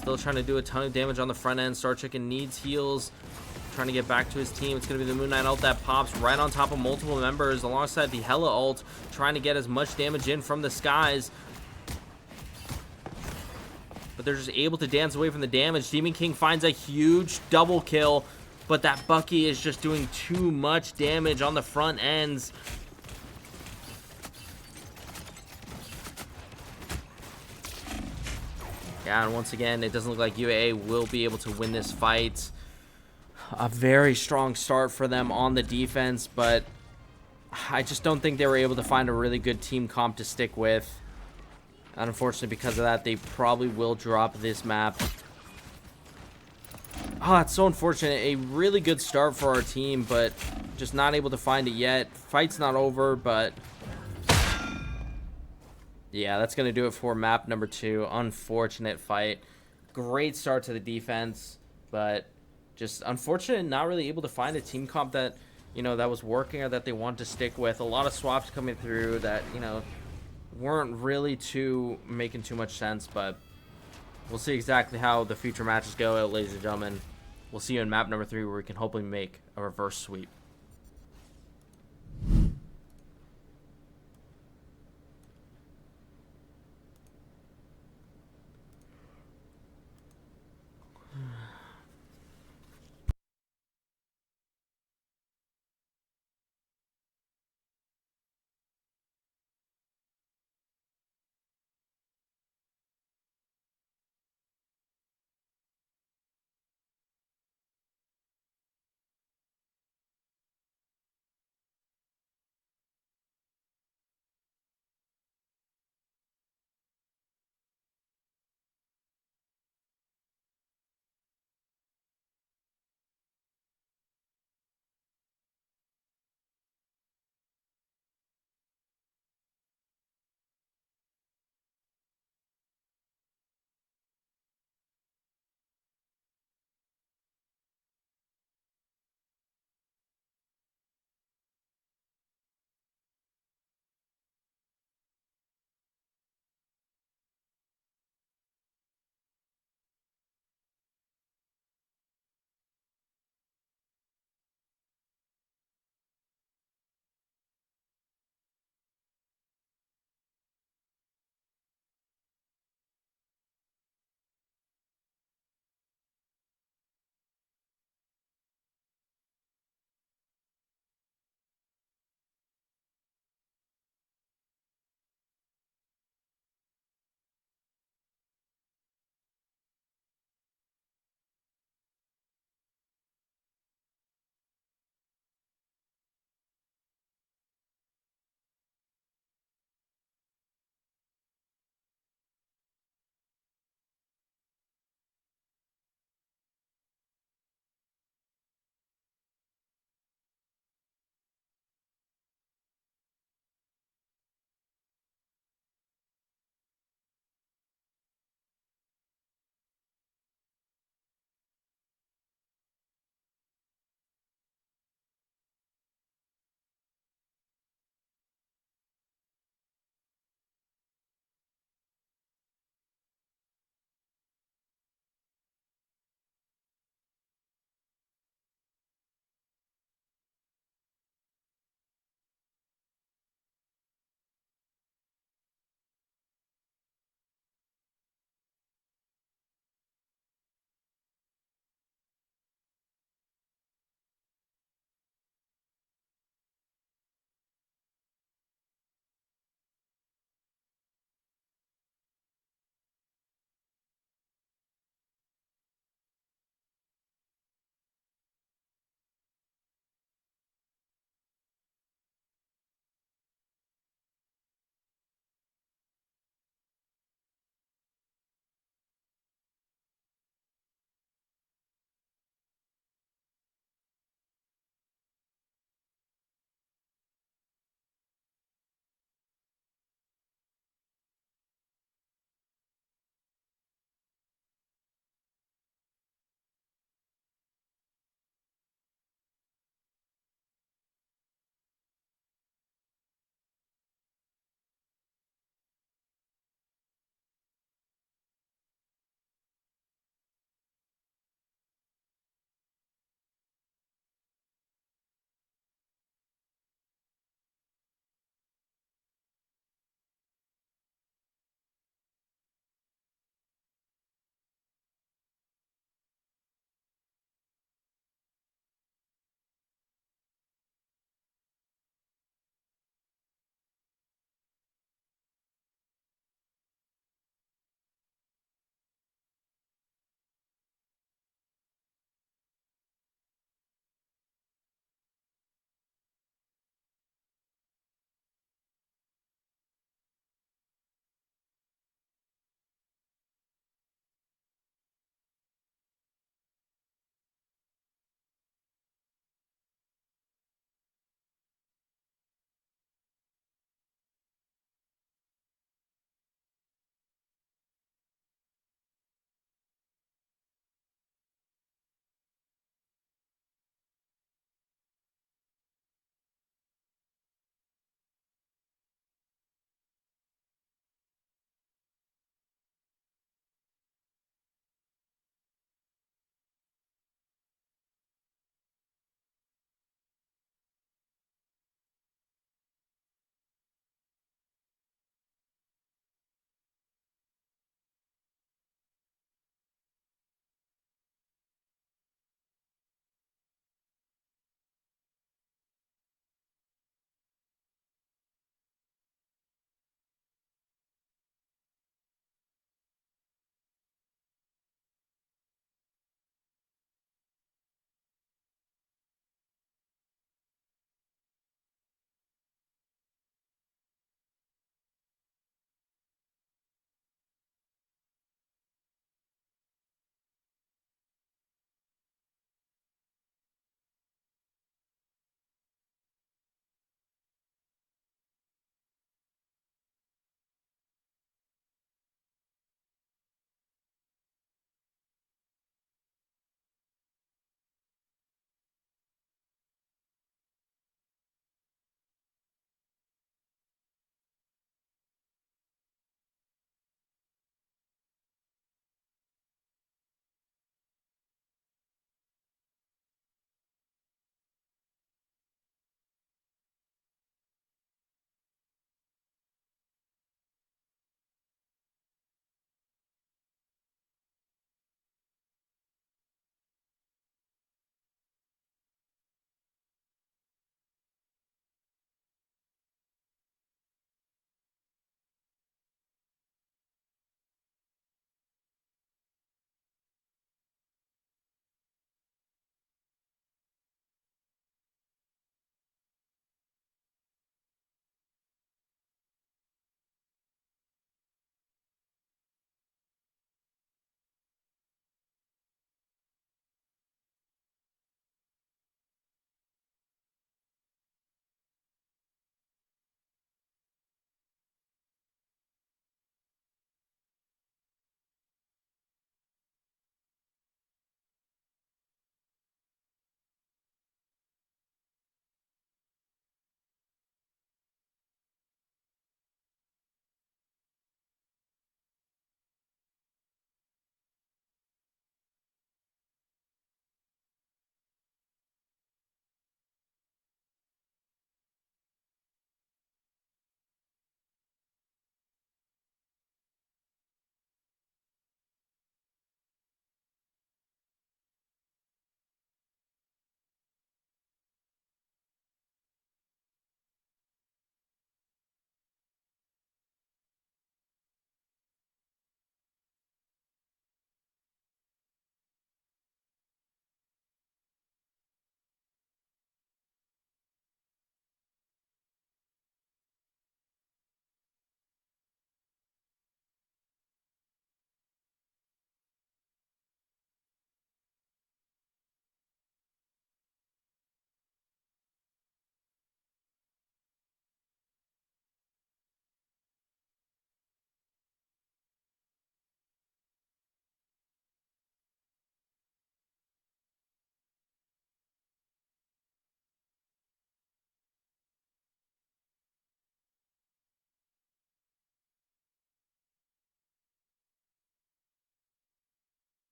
Still trying to do a ton of damage on the front end. Star Chicken needs heals, trying to get back to his team. It's gonna be the Moon Knight ult that pops right on top of multiple members alongside the Hella ult, trying to get as much damage in from the skies. But they're just able to dance away from the damage. Demon King finds a huge double kill, but that Bucky is just doing too much damage on the front ends. Yeah, and once again, it doesn't look like UAA will be able to win this fight. A very strong start for them on the defense, but I just don't think they were able to find a really good team comp to stick with. And unfortunately, because of that, they probably will drop this map. Oh, it's so unfortunate. A really good start for our team, but just not able to find it yet. Fight's not over, but yeah, that's going to do it for map number 2. Unfortunate fight. Great start to the defense, but just unfortunate not really able to find a team comp that, you know, that was working or that they want to stick with. A lot of swaps coming through that, you know, weren't really making too much sense, but we'll see exactly how the future matches go, ladies and gentlemen. We'll see you in map number 3, where we can hopefully make a reverse sweep.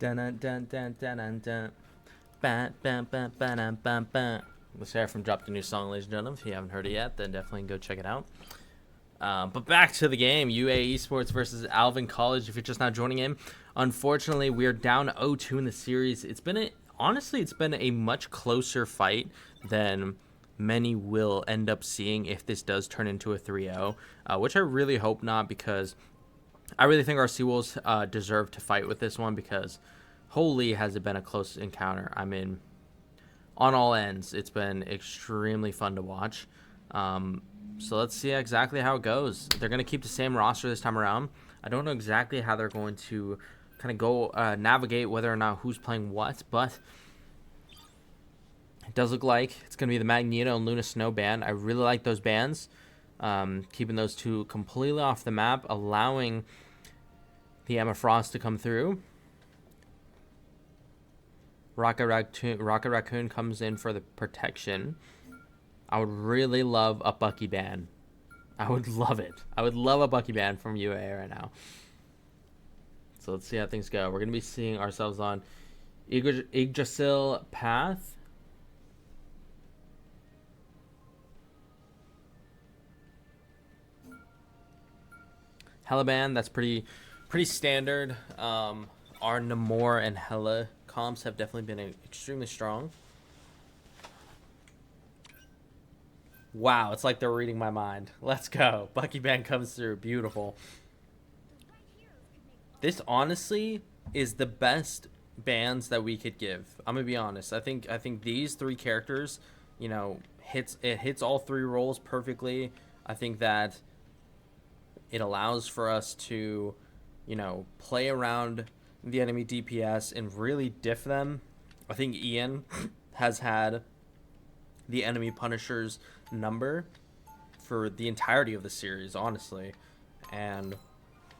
Dun dun dun dun dun dun dun. Ba ba ba ba dun ba ba. The Seraphim dropped a new song, ladies and gentlemen. If you haven't heard it yet, then definitely go check it out. But back to the game, UAE Esports versus Alvin College. If you're just now joining in, unfortunately, we are down 0-2 in the series. Honestly, it's been a much closer fight than many will end up seeing if this does turn into a 3-0, which I really hope not, because I really think our Seawolves deserve to fight with this one, because holy has it been a close encounter. I mean, on all ends, it's been extremely fun to watch. So let's see exactly how it goes. They're going to keep the same roster this time around. I don't know exactly how they're going to kind of go navigate whether or not who's playing what, but it does look like it's going to be the Magneto and Luna Snow band. I really like those bands. Keeping those two completely off the map, allowing the Emma Frost to come through. Rocket Raccoon comes in for the protection. I would really love a Bucky ban. I would love it. I would love a Bucky ban from UA right now. So let's see how things go. We're going to be seeing ourselves on Yggdrasil path. Hella ban, that's pretty standard. Our Namor and Hella comps have definitely been extremely strong. Wow, it's like they're reading my mind. Let's go. Bucky ban comes through. Beautiful. This honestly is the best bans that we could give. I'm gonna be honest. I think these three characters, you know, hits all three roles perfectly. I think that it allows for us to, you know, play around the enemy DPS and really diff them. I think Ian has had the enemy Punisher's number for the entirety of the series, honestly. And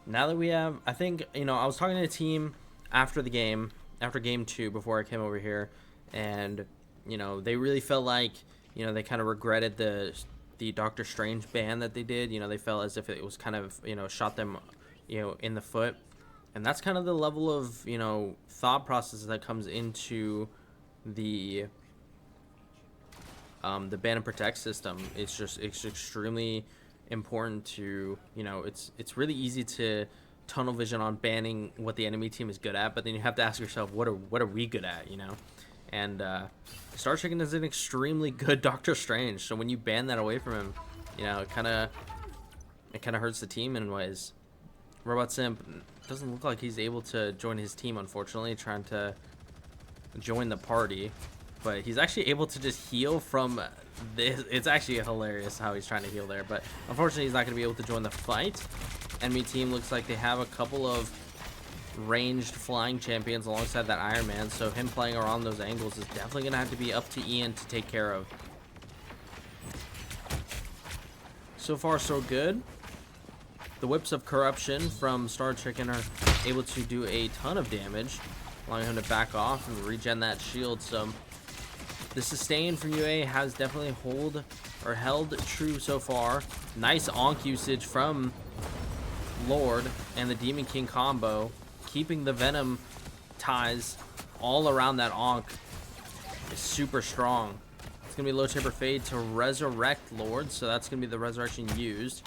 now that we have, I think, you know, I was talking to the team after the game, after game 2, before I came over here, and, you know, they really felt like, you know, they kind of regretted the Doctor Strange ban that they did. You know, they felt as if it was kind of, you know, shot them, you know, in the foot. And that's kind of the level of, you know, thought process that comes into the ban and protect system. It's extremely important to, you know, it's really easy to tunnel vision on banning what the enemy team is good at, but then you have to ask yourself, what are we good at, you know? And Star Chicken is an extremely good Doctor Strange, so when you ban that away from him, you know, it kind of hurts the team in ways. Robot Simp doesn't look like he's able to join his team, unfortunately, trying to join the party. But he's actually able to just heal from this. It's actually hilarious how he's trying to heal there. But unfortunately, he's not going to be able to join the fight. Enemy team looks like they have a couple of ranged flying champions alongside that Iron Man. So him playing around those angles is definitely going to have to be up to Ian to take care of. So far, so good. The Whips of Corruption from Star Chicken are able to do a ton of damage, allowing him to back off and regen that shield. So the sustain from UA has definitely held true so far. Nice Onk usage from Lord and the Demon King combo, keeping the Venom ties all around that Onk is super strong. It's going to be low tipper fade to resurrect Lord, so that's going to be the resurrection used.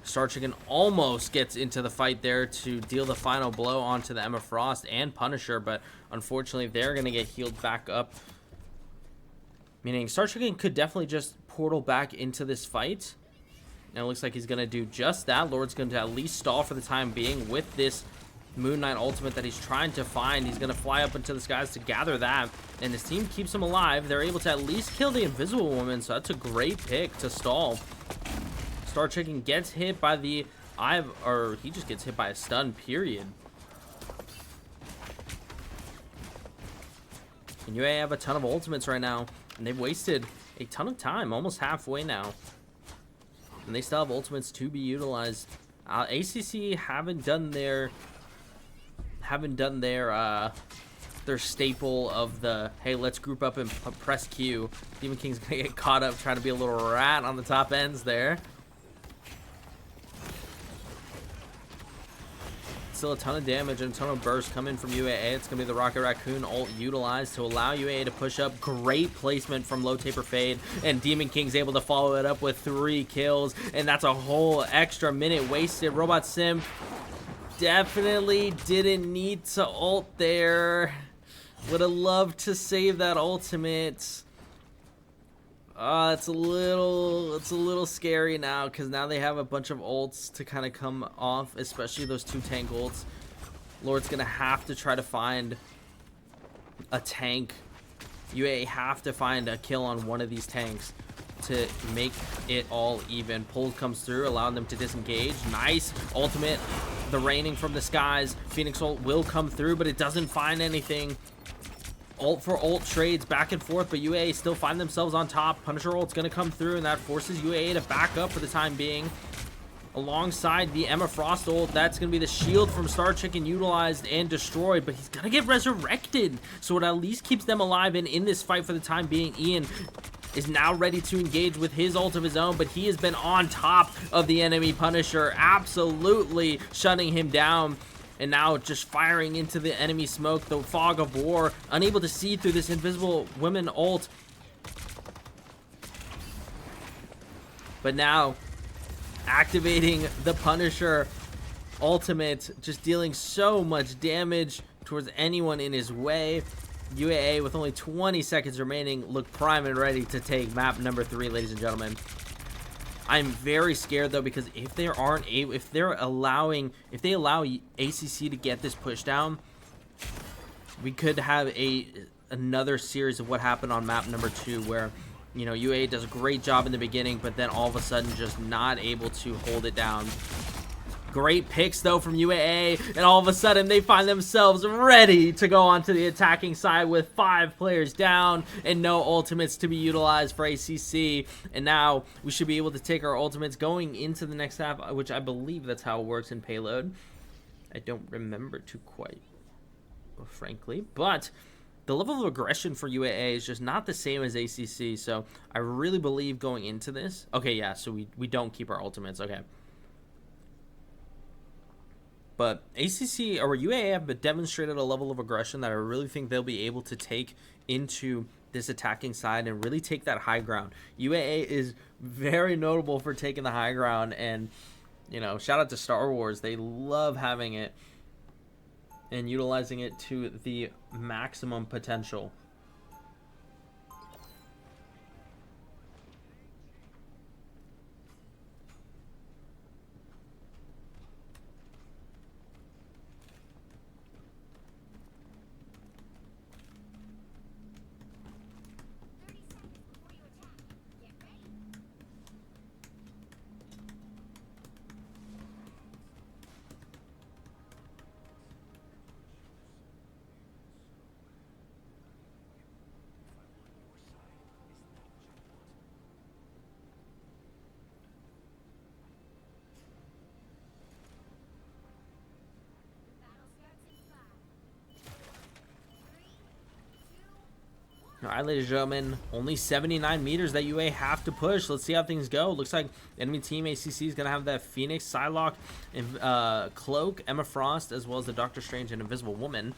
Star Chicken almost gets into the fight there to deal the final blow onto the Emma Frost and Punisher, but unfortunately they're going to get healed back up. Meaning Star Chicken could definitely just portal back into this fight. And it looks like he's going to do just that. Lord's going to at least stall for the time being with this Moon Knight ultimate that he's trying to find. He's going to fly up into the skies to gather that, and his team keeps him alive. They're able to at least kill the Invisible Woman, so that's a great pick to stall. Star Chicken gets hit by the he just gets hit by a stun, period. And UA have a ton of ultimates right now, and they've wasted a ton of time, almost halfway now. And they still have ultimates to be utilized. ACC haven't done their staple of the, hey, let's group up and press Q. Demon King's gonna get caught up trying to be a little rat on the top ends there. still a ton of damage and a ton of burst coming from UAA. It's going to be the Rocket Raccoon ult utilized to allow UAA to push up. Great placement from Low Taper Fade, and Demon King's able to follow it up with 3 kills, and that's a whole extra minute wasted. Robot Sim definitely didn't need to ult there. Would have loved to save that ultimate. It's a little scary now, because now they have a bunch of ults to kind of come off, especially those 2 tank ults. Lord's gonna have to try to find a tank. UAA have to find a kill on one of these tanks to make it all even. Pull comes through, allowing them to disengage. Nice ultimate, the raining from the skies. Phoenix ult will come through, but it doesn't find anything. Ult for ult trades back and forth, but UAA still find themselves on top. Punisher ult's gonna come through, and that forces UAA to back up for the time being. Alongside the Emma Frost ult, that's gonna be the shield from Star Chicken utilized and destroyed, but he's gonna get resurrected, so it at least keeps them alive. And in this fight for the time being, Ian is now ready to engage with his ult of his own, but he has been on top of the enemy Punisher, absolutely shutting him down. And now just firing into the enemy smoke, the fog of war, unable to see through this invisible woman ult. But now activating the Punisher ultimate, just dealing so much damage towards anyone in his way. UAA, with only 20 seconds remaining, look prime and ready to take map number 3, ladies and gentlemen. I'm very scared though, because if they allow ACC to get this push down, we could have another series of what happened on map number 2, where, you know, UAA does a great job in the beginning, but then all of a sudden just not able to hold it down. Great picks though from UAA, and all of a sudden they find themselves ready to go onto the attacking side with 5 players down and no ultimates to be utilized for ACC. And now we should be able to take our ultimates going into the next half, which I believe that's how it works in Payload. I don't remember too quite, frankly, but the level of aggression for UAA is just not the same as ACC, so I really believe going into this. Okay, yeah, so we don't keep our ultimates. Okay. But ACC or UAA have demonstrated a level of aggression that I really think they'll be able to take into this attacking side and really take that high ground. UAA is very notable for taking the high ground, and, you know, shout out to Star Wars. They love having it and utilizing it to the maximum potential. All right, ladies and gentlemen, only 79 meters that UA have to push. Let's see how things go. Looks like enemy team ACC is going to have that Phoenix, Psylocke, and Cloak, Emma Frost, as well as the Doctor Strange and Invisible Woman.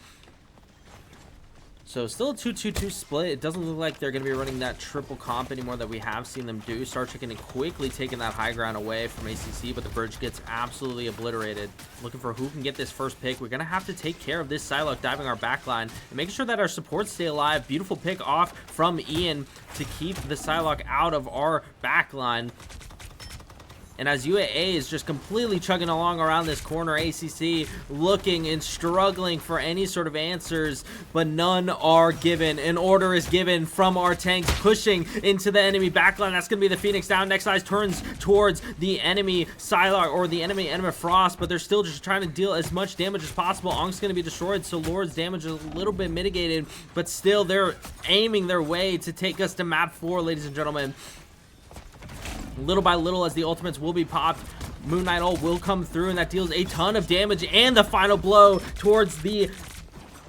So still a 2-2-2 split. It doesn't look like they're going to be running that triple comp anymore that we have seen them do. Star Chicken and quickly taking that high ground away from ACC, but the bridge gets absolutely obliterated. Looking for who can get this first pick. We're going to have to take care of this Psylocke diving our backline and making sure that our supports stay alive. Beautiful pick off from Ian to keep the Psylocke out of our backline. And as UAA is just completely chugging along around this corner, ACC looking and struggling for any sort of answers, but none are given. An order is given from our tanks pushing into the enemy backline. That's going to be the Phoenix down. Next Eyes turns towards the enemy Psylocke or the enemy Frost, but they're still just trying to deal as much damage as possible. Ong's going to be destroyed, so Lord's damage is a little bit mitigated, but still they're aiming their way to take us to map 4, ladies and gentlemen. Little by little, as the ultimates will be popped, Moon Knight ult will come through, and that deals a ton of damage, and the final blow towards the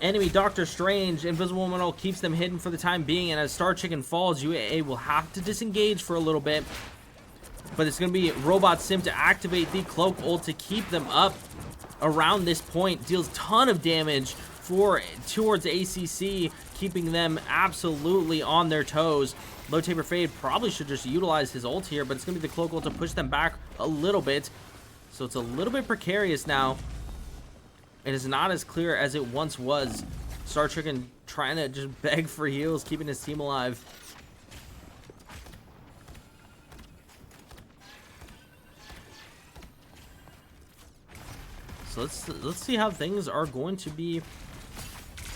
enemy Doctor Strange. Invisible Woman ult keeps them hidden for the time being, and as Star Chicken falls, UAA will have to disengage for a little bit, but it's going to be Robot Sim to activate the Cloak ult to keep them up, around this point, deals ton of damage towards ACC, keeping them absolutely on their toes. Low Taper Fade probably should just utilize his ult here, but it's going to be the Cloak ult to push them back a little bit. So it's a little bit precarious now. It is not as clear as it once was. Star Chicken trying to just beg for heals, keeping his team alive. So let's see how things are going to be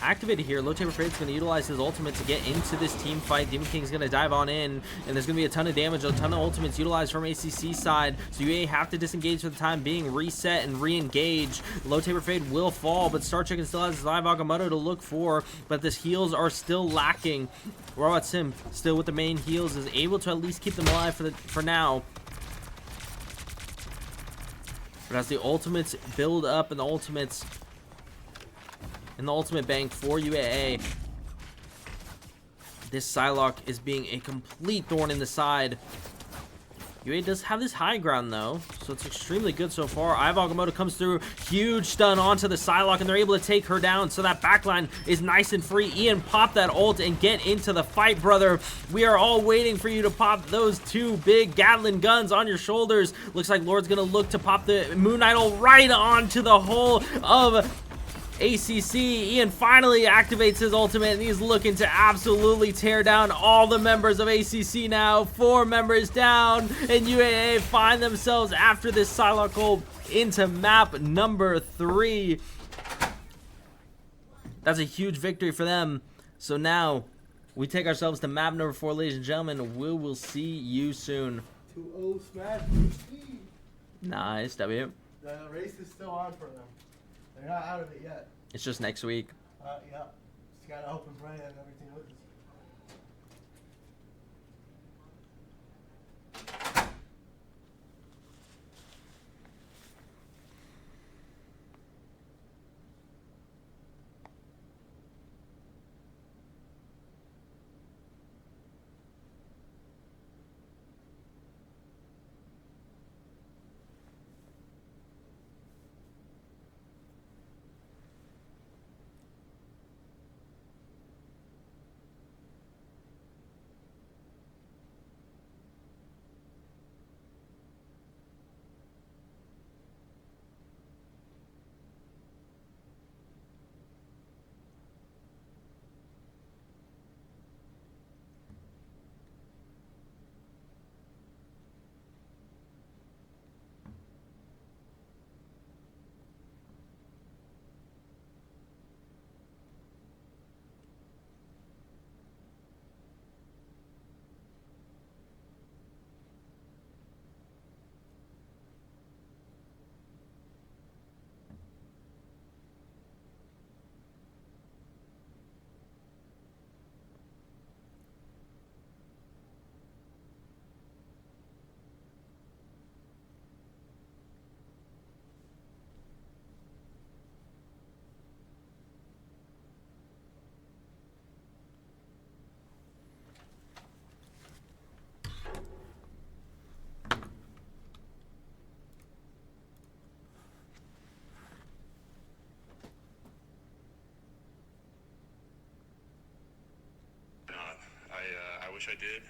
activated here. Low Taper Fade is going to utilize his ultimate to get into this team fight. Demon King is going to dive on in, and there's going to be a ton of damage, a ton of ultimates utilized from ACC side. So UA have to disengage for the time being, reset and re-engage. Low Taper Fade will fall, but Star Chicken still has his live Agamotto to look for, but his heals are still lacking. Robot Sim still with the main heals is able to at least keep them alive for now. But as the ultimates build up and the ultimate bank for UAA, this Psylocke is being a complete thorn in the side. UAA does have this high ground though, so it's extremely good so far. Agamotto comes through, huge stun onto the Psylocke, and they're able to take her down, so that backline is nice and free. Ian, pop that ult and get into the fight, brother. We are all waiting for you to pop those two big Gatling guns on your shoulders. Looks like Lord's gonna look to pop the Moon Idol right onto the hull of ACC. Ian finally activates his ultimate, and he's looking to absolutely tear down all the members of ACC now. 4 members down, and UAA find themselves after this Psylocke ult into map number 3. That's a huge victory for them. So now we take ourselves to map number 4, ladies and gentlemen. We will see you soon. 2-0 smash. Nice, W. The race is still on for them. They're not out of it yet. It's just next week. Yeah. Just gotta hope and pray and everything looks. I wish I did.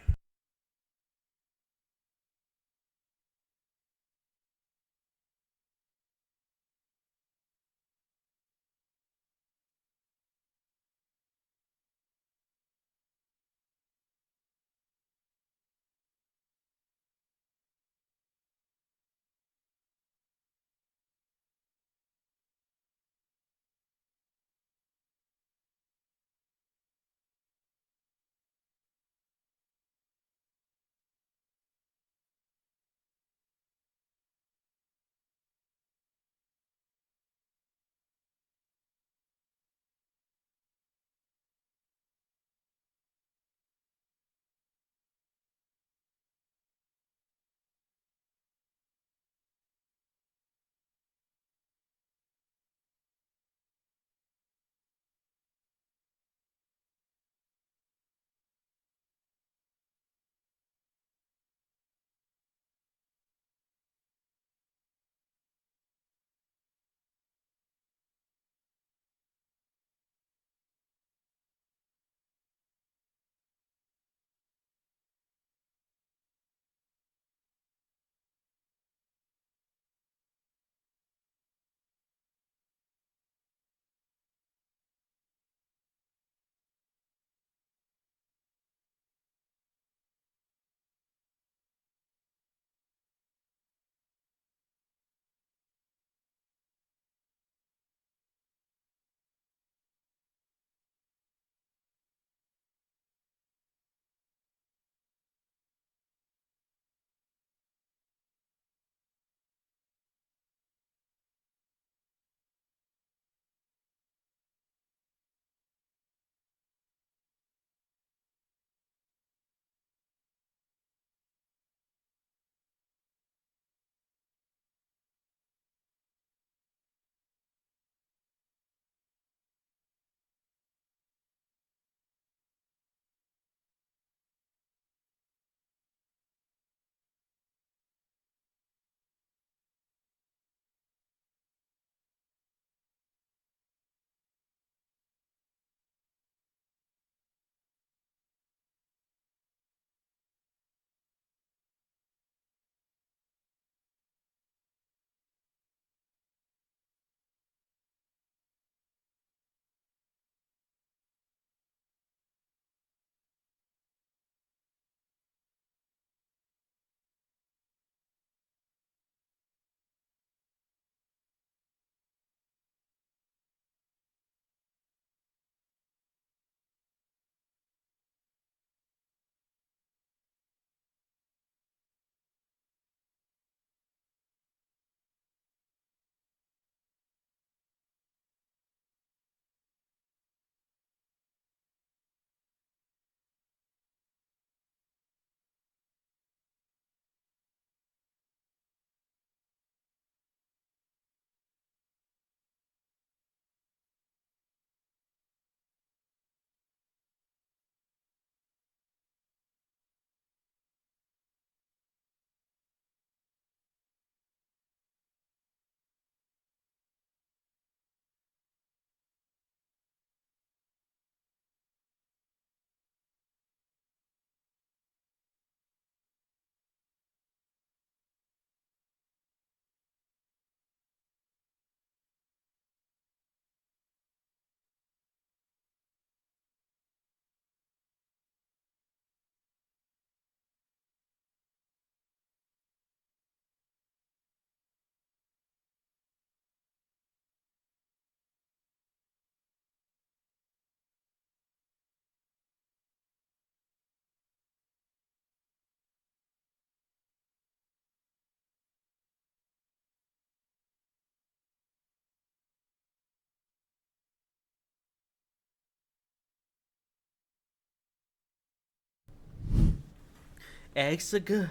Executive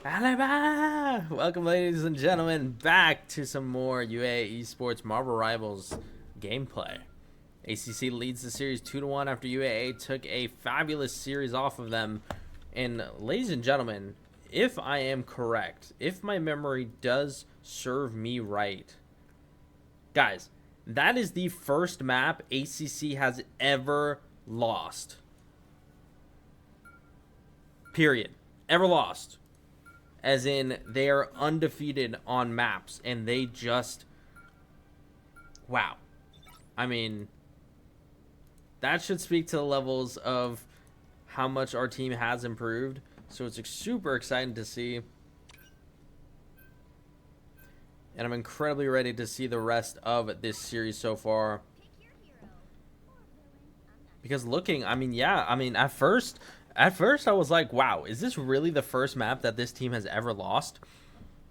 Alabama. Welcome, ladies and gentlemen, back to some more UAA Esports Marvel Rivals gameplay. ACC leads the series 2-1 after UAA took a fabulous series off of them. And ladies and gentlemen, if I am correct, if my memory does serve me right, guys, that is the first map ACC has ever lost. Period. Ever lost. As in, they are undefeated on maps, and they just... Wow. I mean, that should speak to the levels of how much our team has improved. So it's super exciting to see. And I'm incredibly ready to see the rest of this series so far. Because looking, I mean, yeah, I mean, at first I was like, wow, is this really the first map that this team has ever lost?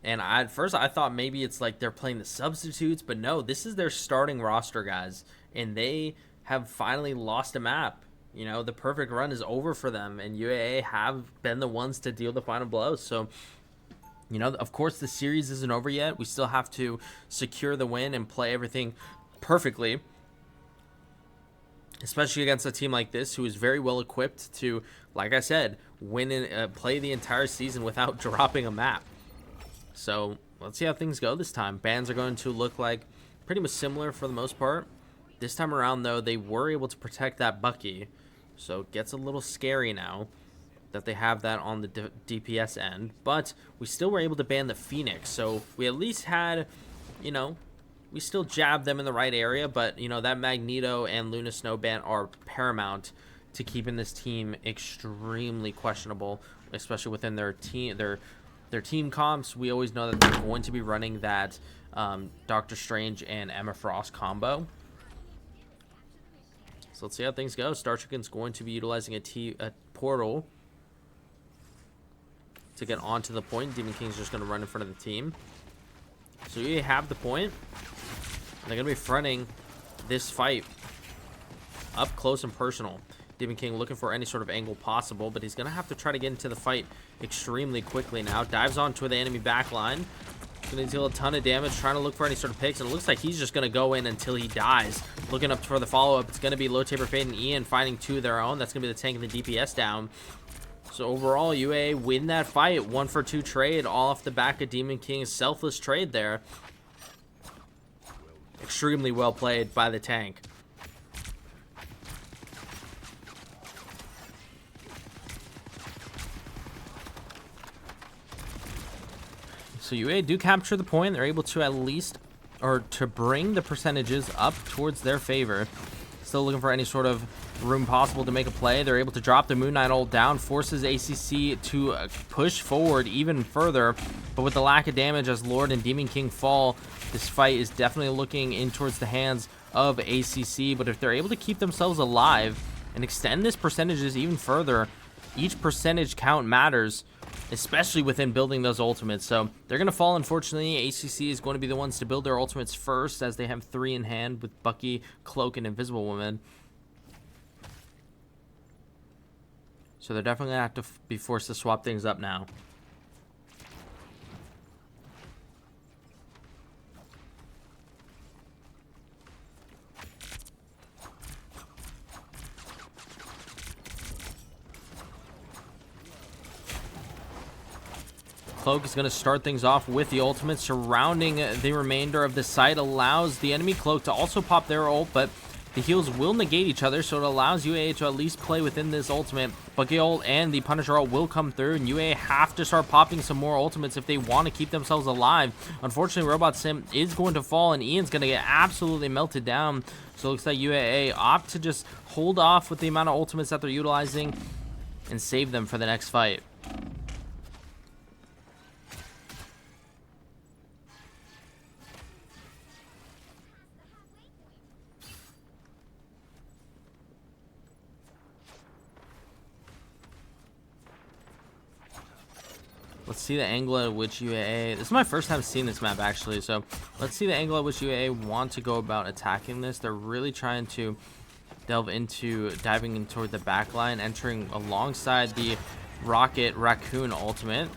And at first I thought maybe it's like they're playing the substitutes, but no, this is their starting roster, guys. And they have finally lost a map. You know, the perfect run is over for them, and UAA have been the ones to deal the final blows. So, you know, of course the series isn't over yet. We still have to secure the win and play everything perfectly. Especially against a team like this who is very well equipped to, like I said, win and play the entire season without dropping a map. So let's see how things go this time. Bans are going to look like pretty much similar for the most part. This time around, though, they were able to protect that Bucky. So it gets a little scary now that they have that on the DPS end. But we still were able to ban the Phoenix. So we at least had, you know, we still jabbed them in the right area, but, you know, that Magneto and Luna Snow ban are paramount to keeping this team extremely questionable, especially within their team comps. We always know that they're going to be running that Doctor Strange and Emma Frost combo. So let's see how things go. Star Chicken's going to be utilizing a portal to get onto the point. Demon King's just going to run in front of the team. So you have the point. They're going to be fronting this fight up close and personal. Demon King looking for any sort of angle possible, but he's going to have to try to get into the fight extremely quickly now. Dives onto the enemy backline. Going to deal a ton of damage, trying to look for any sort of picks, and it looks like he's just going to go in until he dies. Looking up for the follow-up. It's going to be Low Taper Fade and Ian fighting two of their own. That's going to be the tank and the DPS down. So overall, UA win that fight. 1-for-2 trade, all off the back of Demon King's selfless trade there. Extremely well played by the tank. So UA do capture the point. They're able to at least, or to bring the percentages up towards their favor. Still looking for any sort of room possible to make a play. They're able to drop the Moon Knight ult down, forces ACC to push forward even further. But with the lack of damage as Lord and Demon King fall, this fight is definitely looking in towards the hands of ACC. But if they're able to keep themselves alive and extend this percentages even further, each percentage count matters, especially within building those ultimates. So they're going to fall, unfortunately. ACC is going to be the ones to build their ultimates first, as they have 3 in hand with Bucky, Cloak, and Invisible Woman. So they're definitely going to have to be forced to swap things up now. Cloak is going to start things off with the ultimate surrounding the remainder of the site. Allows the enemy Cloak to also pop their ult, but the heals will negate each other, so it allows UA to at least play within this ultimate. Bucky ult and the Punisher ult will come through, and UA have to start popping some more ultimates if they want to keep themselves alive. Unfortunately, Robot Sim is going to fall, and Ian's going to get absolutely melted down. So it looks like UAA opt to just hold off with the amount of ultimates that they're utilizing and save them for the next fight. Let's see the angle at which UAA... This is my first time seeing this map, actually. So let's see the angle at which UAA want to go about attacking this. They're really trying to delve into diving in toward the back line, entering alongside the Rocket Raccoon ultimate.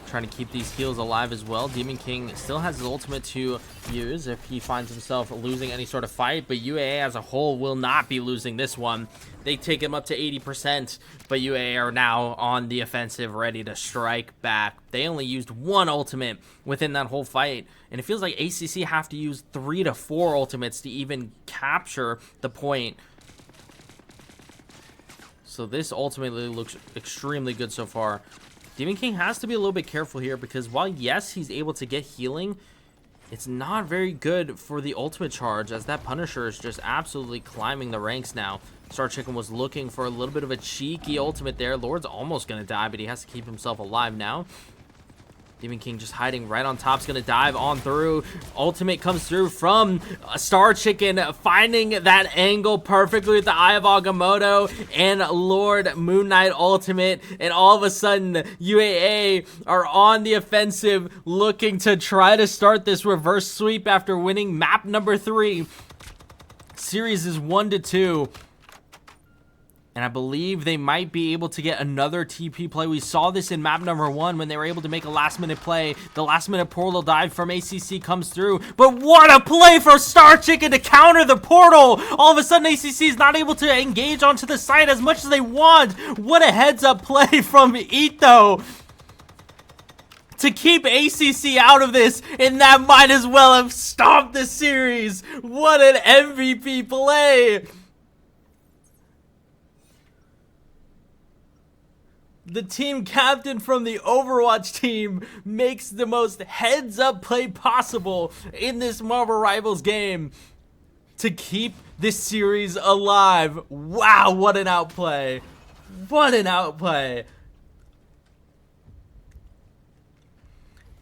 Trying to keep these heals alive as well. Demon King still has his ultimate to use if he finds himself losing any sort of fight, but UAA as a whole will not be losing this one. They take him up to 80%, but UAA are now on the offensive, ready to strike back. They only used one ultimate within that whole fight, and it feels like ACC have to use 3 to 4 ultimates to even capture the point. So this ultimately looks extremely good so far. Demon King has to be a little bit careful here because while, yes, he's able to get healing, it's not very good for the ultimate charge as that Punisher is just absolutely climbing the ranks now. Star Chicken was looking for a little bit of a cheeky ultimate there. Lord's almost going to die, but he has to keep himself alive now. Demon King just hiding right on top is going to dive on through. Ultimate comes through from Star Chicken, finding that angle perfectly with the Eye of Agamotto and Lord Moon Knight ultimate. And all of a sudden, UAA are on the offensive, looking to try to start this reverse sweep after winning map number 3. Series is 1-2. And I believe they might be able to get another TP play. We saw this in map number 1 when they were able to make a last-minute play. The last-minute portal dive from ACC comes through. But what a play for Star Chicken to counter the portal! All of a sudden, ACC is not able to engage onto the site as much as they want. What a heads-up play from Ito to keep ACC out of this, and that might as well have stopped the series. What an MVP play! The team captain from the Overwatch team makes the most heads-up play possible in this Marvel Rivals game to keep this series alive. Wow, what an outplay. What an outplay.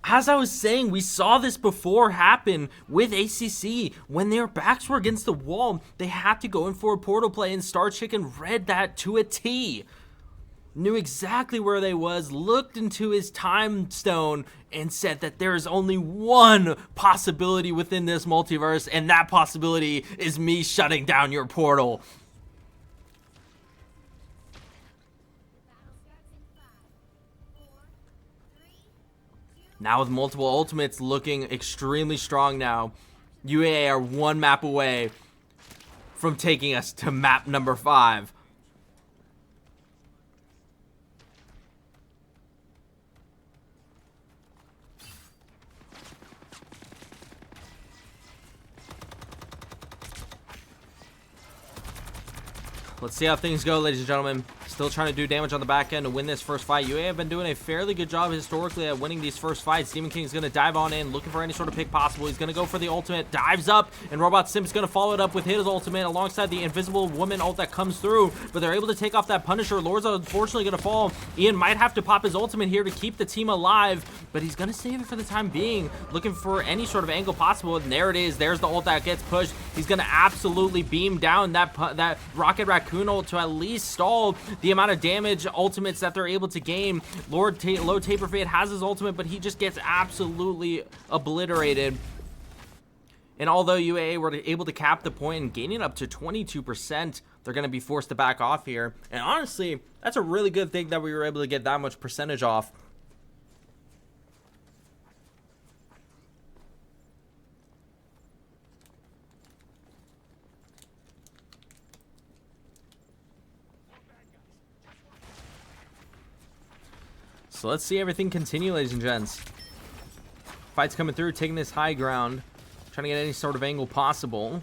As I was saying, we saw this before happen with ACC. When their backs were against the wall, they had to go in for a portal play, and Star Chicken read that to a T. Knew exactly where they was, looked into his time stone, and said that there is only one possibility within this multiverse, and that possibility is me shutting down your portal. Now with multiple ultimates looking extremely strong now, UAA are one map away from taking us to map number 5. Let's see how things go, ladies and gentlemen. Still trying to do damage on the back end to win this first fight. UA have been doing a fairly good job historically at winning these first fights. Demon King is going to dive on in, looking for any sort of pick possible. He's going to go for the ultimate, dives up, and Robot Sim's going to follow it up with his ultimate alongside the Invisible Woman ult that comes through. But they're able to take off that Punisher. Lord's unfortunately going to fall. Ian might have to pop his ultimate here to keep the team alive, but he's going to save it for the time being, looking for any sort of angle possible. And there it is. There's the ult that gets pushed. He's going to absolutely beam down that Rocket Raccoon ult to at least stall the amount of damage ultimates that they're able to gain. Low Taper Fade has his ultimate, but he just gets absolutely obliterated. And although UAA were able to cap the point and gaining up to 22%, they're going to be forced to back off here. And honestly, that's a really good thing that we were able to get that much percentage off. So let's see everything continue, ladies and gents. Fight's coming through, taking this high ground, trying to get any sort of angle possible.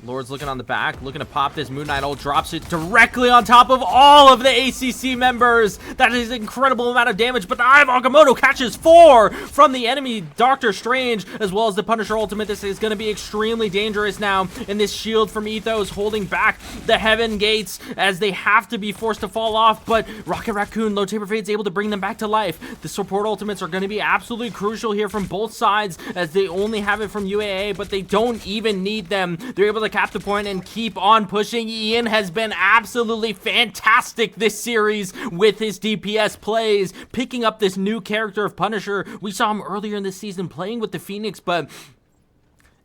Lord's looking on the back, looking to pop this Moon Knight ult, drops it directly on top of all of the ACC members. That is an incredible amount of damage, but the Eye of Agamotto catches 4 from the enemy Doctor Strange, as well as the Punisher ultimate. This is going to be extremely dangerous now, and this shield from Ethos holding back the Heaven Gates as they have to be forced to fall off, but Rocket Raccoon, Low Taper Fade's able to bring them back to life. The support ultimates are going to be absolutely crucial here from both sides, as they only have it from UAA, but they don't even need them. They're able to cap the point and keep on pushing. Ian has been absolutely fantastic this series with his DPS plays, picking up this new character of Punisher. We saw him earlier in the season playing with the Phoenix, but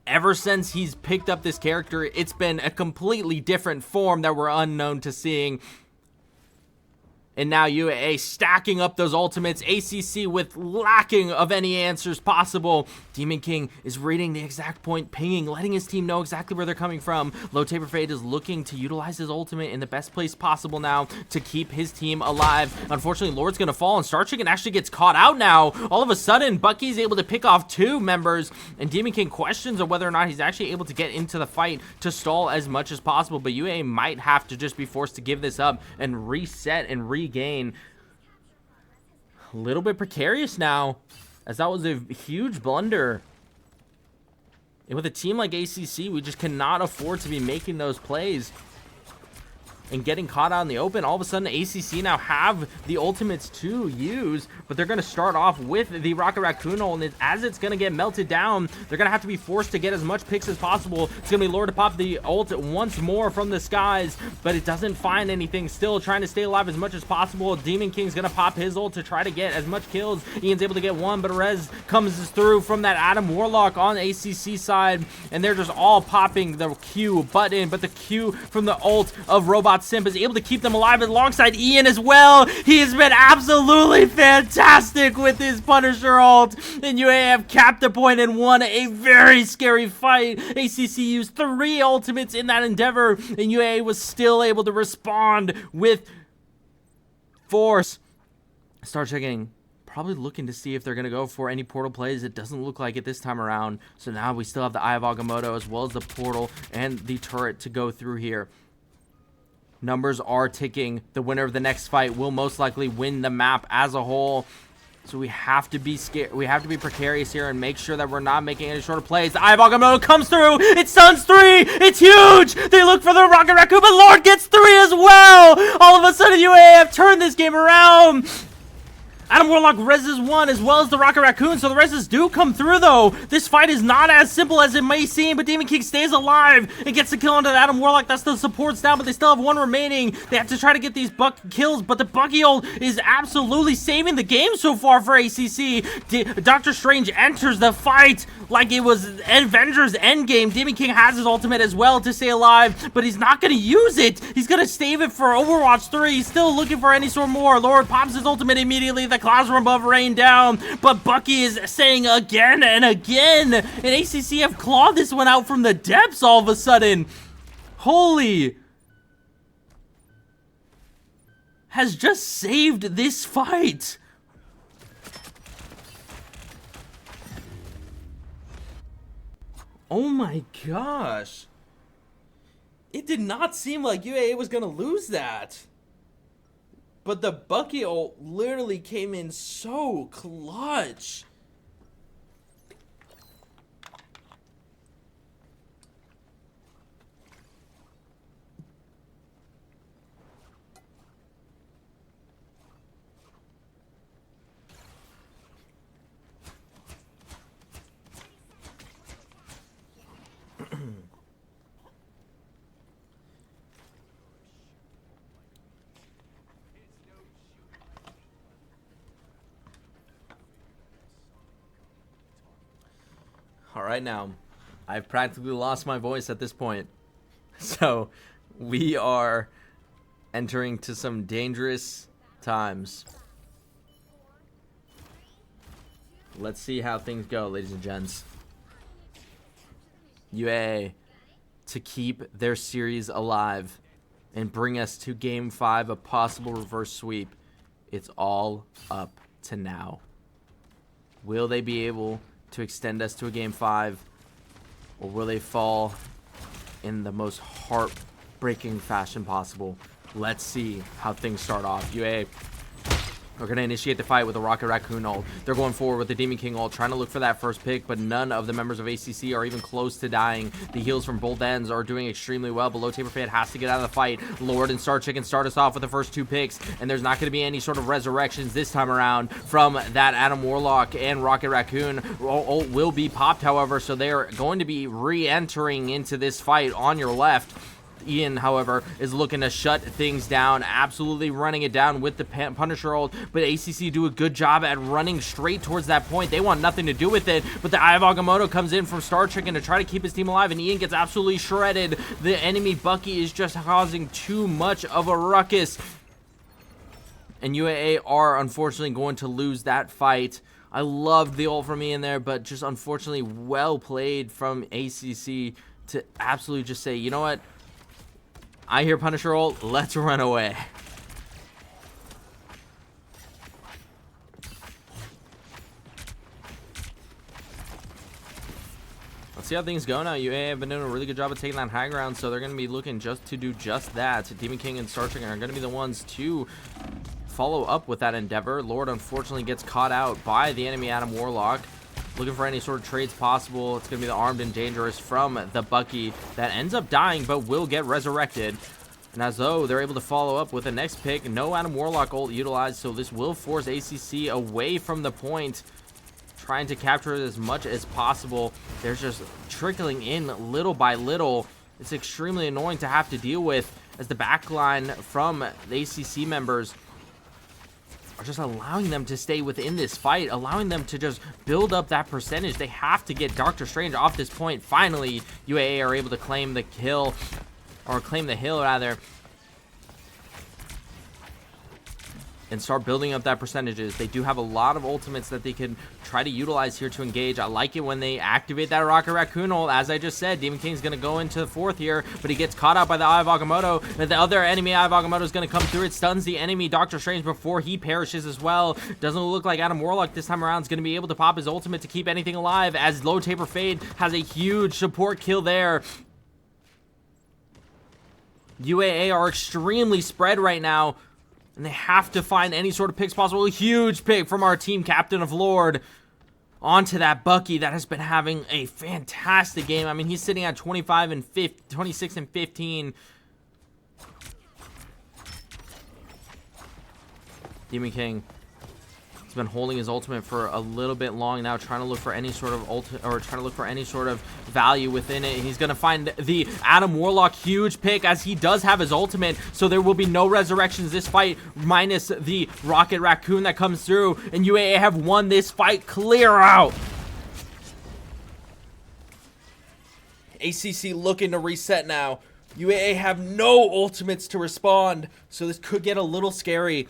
ever since he's picked up this character, it's been a completely different form that we're unknown to seeing. And now UAA stacking up those ultimates. ACC with lacking of any answers possible. Demon King is reading the exact point, pinging, letting his team know exactly where they're coming from. Low Taper Fade is looking to utilize his ultimate in the best place possible now to keep his team alive. Unfortunately, Lord's going to fall, and Star Chicken actually gets caught out now. All of a sudden, Bucky's able to pick off 2 members, and Demon King questions of whether or not he's actually able to get into the fight to stall as much as possible. But UAA might have to just be forced to give this up and reset and regain. A little bit precarious now, as that was a huge blunder. And with a team like ACC, we just cannot afford to be making those plays and getting caught out in the open. All of a sudden, ACC now have the ultimates to use, but they're going to start off with the Rocket Raccoon ult, and as it's going to get melted down, they're going to have to be forced to get as much picks as possible. It's going to be Lord to pop the ult once more from the skies, but it doesn't find anything. Still trying to stay alive as much as possible. Demon King's going to pop his ult to try to get as much kills. Ian's able to get 1, but Rez comes through from that Adam Warlock on the ACC side, and they're just all popping the Q button, but the Q from the ult of Robot Simp is able to keep them alive alongside Ian as well. He has been absolutely fantastic with his Punisher ult, and UAA have capped the point and won a very scary fight. ACC used 3 ultimates in that endeavor, and UAA was still able to respond with force. Star Checking probably looking to see if they're going to go for any portal plays. It doesn't look like it this time around, so now we still have the Eye of Agamotto as well as the portal and the turret to go through here. Numbers are ticking. The winner of the next fight will most likely win the map as a whole. So we have to be scared. We have to be precarious here and make sure that we're not making any shorter plays. The Eye of Agamotto comes through. It stuns 3. It's huge. They look for the Rocket Raccoon, but Lord gets 3 as well. All of a sudden, UAA have turned this game around. Adam Warlock reses 1 as well as the Rocket Raccoon, so the reses do come through though. This fight is not as simple as it may seem, but Demon King stays alive and gets the kill onto Adam Warlock. That's the supports down, but they still have 1 remaining. They have to try to get these kills, but the Bucky ult is absolutely saving the game so far for ACC. Doctor Strange enters the fight like it was Avengers Endgame. Demon King has his ultimate as well to stay alive, but he's not going to use it. He's going to save it for Overwatch 3. He's still looking for any sort more. Lord pops his ultimate immediately. The clouds from above rain down, but Bucky is saying again and again, and ACC have clawed this one out from the depths all of a sudden. Holy. Has just saved this fight. Oh my gosh. It did not seem like UAA was going to lose that. But the Bucky ult literally came in so clutch. All right, now, I've practically lost my voice at this point. So, we are entering to some dangerous times. Let's see how things go, ladies and gents. UAA to keep their series alive and bring us to Game 5, a possible reverse sweep. It's all up to now. Will they be able to extend us to a Game 5, or will they fall in the most heartbreaking fashion possible? Let's see how things start off. UAA are going to initiate the fight with a Rocket Raccoon ult. They're going forward with the Demon King ult, trying to look for that first pick, but none of the members of ACC are even close to dying. The heals from both ends are doing extremely well, but Low Taper Fade has to get out of the fight. Lord and Star Chicken start us off with the first 2 picks, and there's not going to be any sort of resurrections this time around from that Adam Warlock and Rocket Raccoon. Ult will be popped, however, so they're going to be re-entering into this fight on your left. Ian, however, is looking to shut things down, absolutely running it down with the Punisher ult, but ACC do a good job at running straight towards that point. They want nothing to do with it, but the Eye of Agamotto comes in from Star Chicken to try to keep his team alive, and Ian gets absolutely shredded. The enemy Bucky is just causing too much of a ruckus. And UAA are unfortunately going to lose that fight. I loved the ult from me in there, but just unfortunately well played from ACC to absolutely just say, you know what? I hear Punisher ult, let's run away. Let's see how things go now. UAA have been doing a really good job of taking that high ground, so they're going to be looking just to do just that. Demon King and Star Chicken are going to be the ones to follow up with that endeavor. Lord unfortunately gets caught out by the enemy Adam Warlock. Looking for any sort of trades possible. It's going to be the Armed and Dangerous from the Bucky that ends up dying but will get resurrected. And as though they're able to follow up with the next pick, no Adam Warlock ult utilized, so this will force ACC away from the point, trying to capture it as much as possible. They're just trickling in little by little. It's extremely annoying to have to deal with, as the backline from the ACC members are just allowing them to stay within this fight, allowing them to just build up that percentage. They have to get Dr. Strange off this point. Finally, UAA are able to claim the kill, or claim the hill rather, and start building up that percentages. They do have a lot of ultimates that they can try to utilize here to engage. I like it when they activate that Rocket Raccoon ult. As I just said, Demon King's going to go into the fourth here, but he gets caught out by the Eye of Agamotto. And the other enemy Eye of Agamotto is going to come through. It stuns the enemy Dr. Strange before he perishes as well. Doesn't look like Adam Warlock this time around is going to be able to pop his ultimate to keep anything alive, as Low Taper Fade has a huge support kill there. UAA are extremely spread right now, and they have to find any sort of picks possible. A huge pick from our team captain of Lord onto that Bucky that has been having a fantastic game. I mean, he's sitting at 25 and 26 and 15. Demon King has been holding his ultimate for a little bit long now, trying to look for any sort of value within it. He's gonna find the Adam Warlock huge pick, as he does have his ultimate, so there will be no resurrections this fight, minus the Rocket Raccoon that comes through, and UAA have won this fight clear out. ACC looking to reset now. UAA have no ultimates to respond, so this could get a little scary.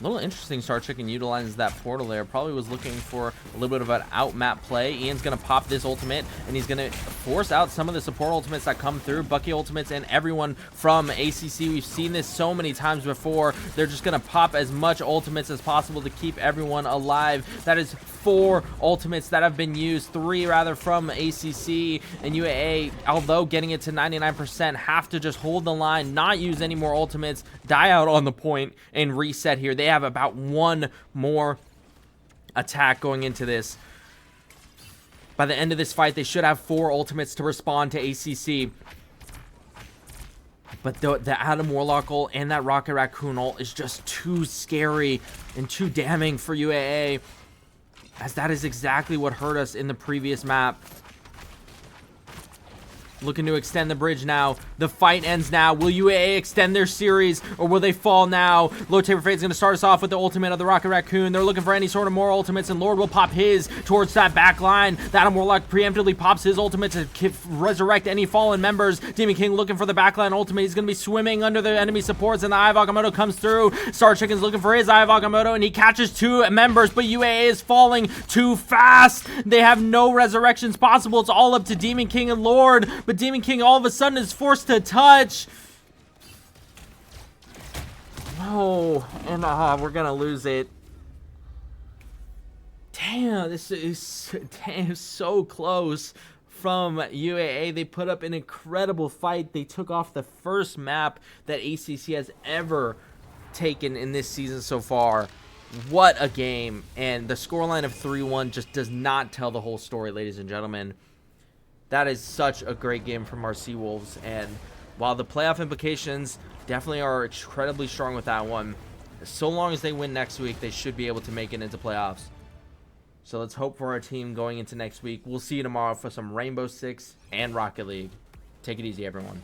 A little interesting, Star Chicken utilizes that portal there. Probably was looking for a little bit of an out map play. Ian's going to pop this ultimate, and he's going to force out some of the support ultimates that come through. Bucky ultimates and everyone from ACC. We've seen this so many times before. They're just going to pop as much ultimates as possible to keep everyone alive. That is 4 ultimates that have been used, 3 rather, from ACC, and UAA, although getting it to 99%, have to just hold the line, not use any more ultimates, die out on the point, and reset here. They have about 1 more attack going into this. By the end of this fight, they should have 4 ultimates to respond to ACC. But the Adam Warlock ult and that Rocket Raccoon ult is just too scary and too damning for UAA, as that is exactly what hurt us in the previous map. Looking to extend the bridge now. The fight ends now. Will UAA extend their series, or will they fall now? Low Taper Fade's going to start us off with the ultimate of the Rocket Raccoon. They're looking for any sort of more ultimates, and Lord will pop his towards that back line. The Adam Warlock preemptively pops his ultimate to resurrect any fallen members. Demon King looking for the backline ultimate. He's going to be swimming under the enemy supports, and the Eye of Agamotto comes through. Star Chicken's looking for his Eye of Agamotto, and he catches 2 members, but UAA is falling too fast. They have no resurrections possible. It's all up to Demon King and Lord, but Demon King all of a sudden is forced to touch. No, and we're gonna lose it. Damn, this is so close from UAA. They put up an incredible fight. They took off the first map that ACC has ever taken in this season so far. What a game. And the scoreline of 3-1 just does not tell the whole story, ladies and gentlemen. That is such a great game from our Seawolves, and while the playoff implications definitely are incredibly strong with that one, so long as they win next week, they should be able to make it into playoffs. So let's hope for our team going into next week. We'll see you tomorrow for some Rainbow Six and Rocket League. Take it easy, everyone.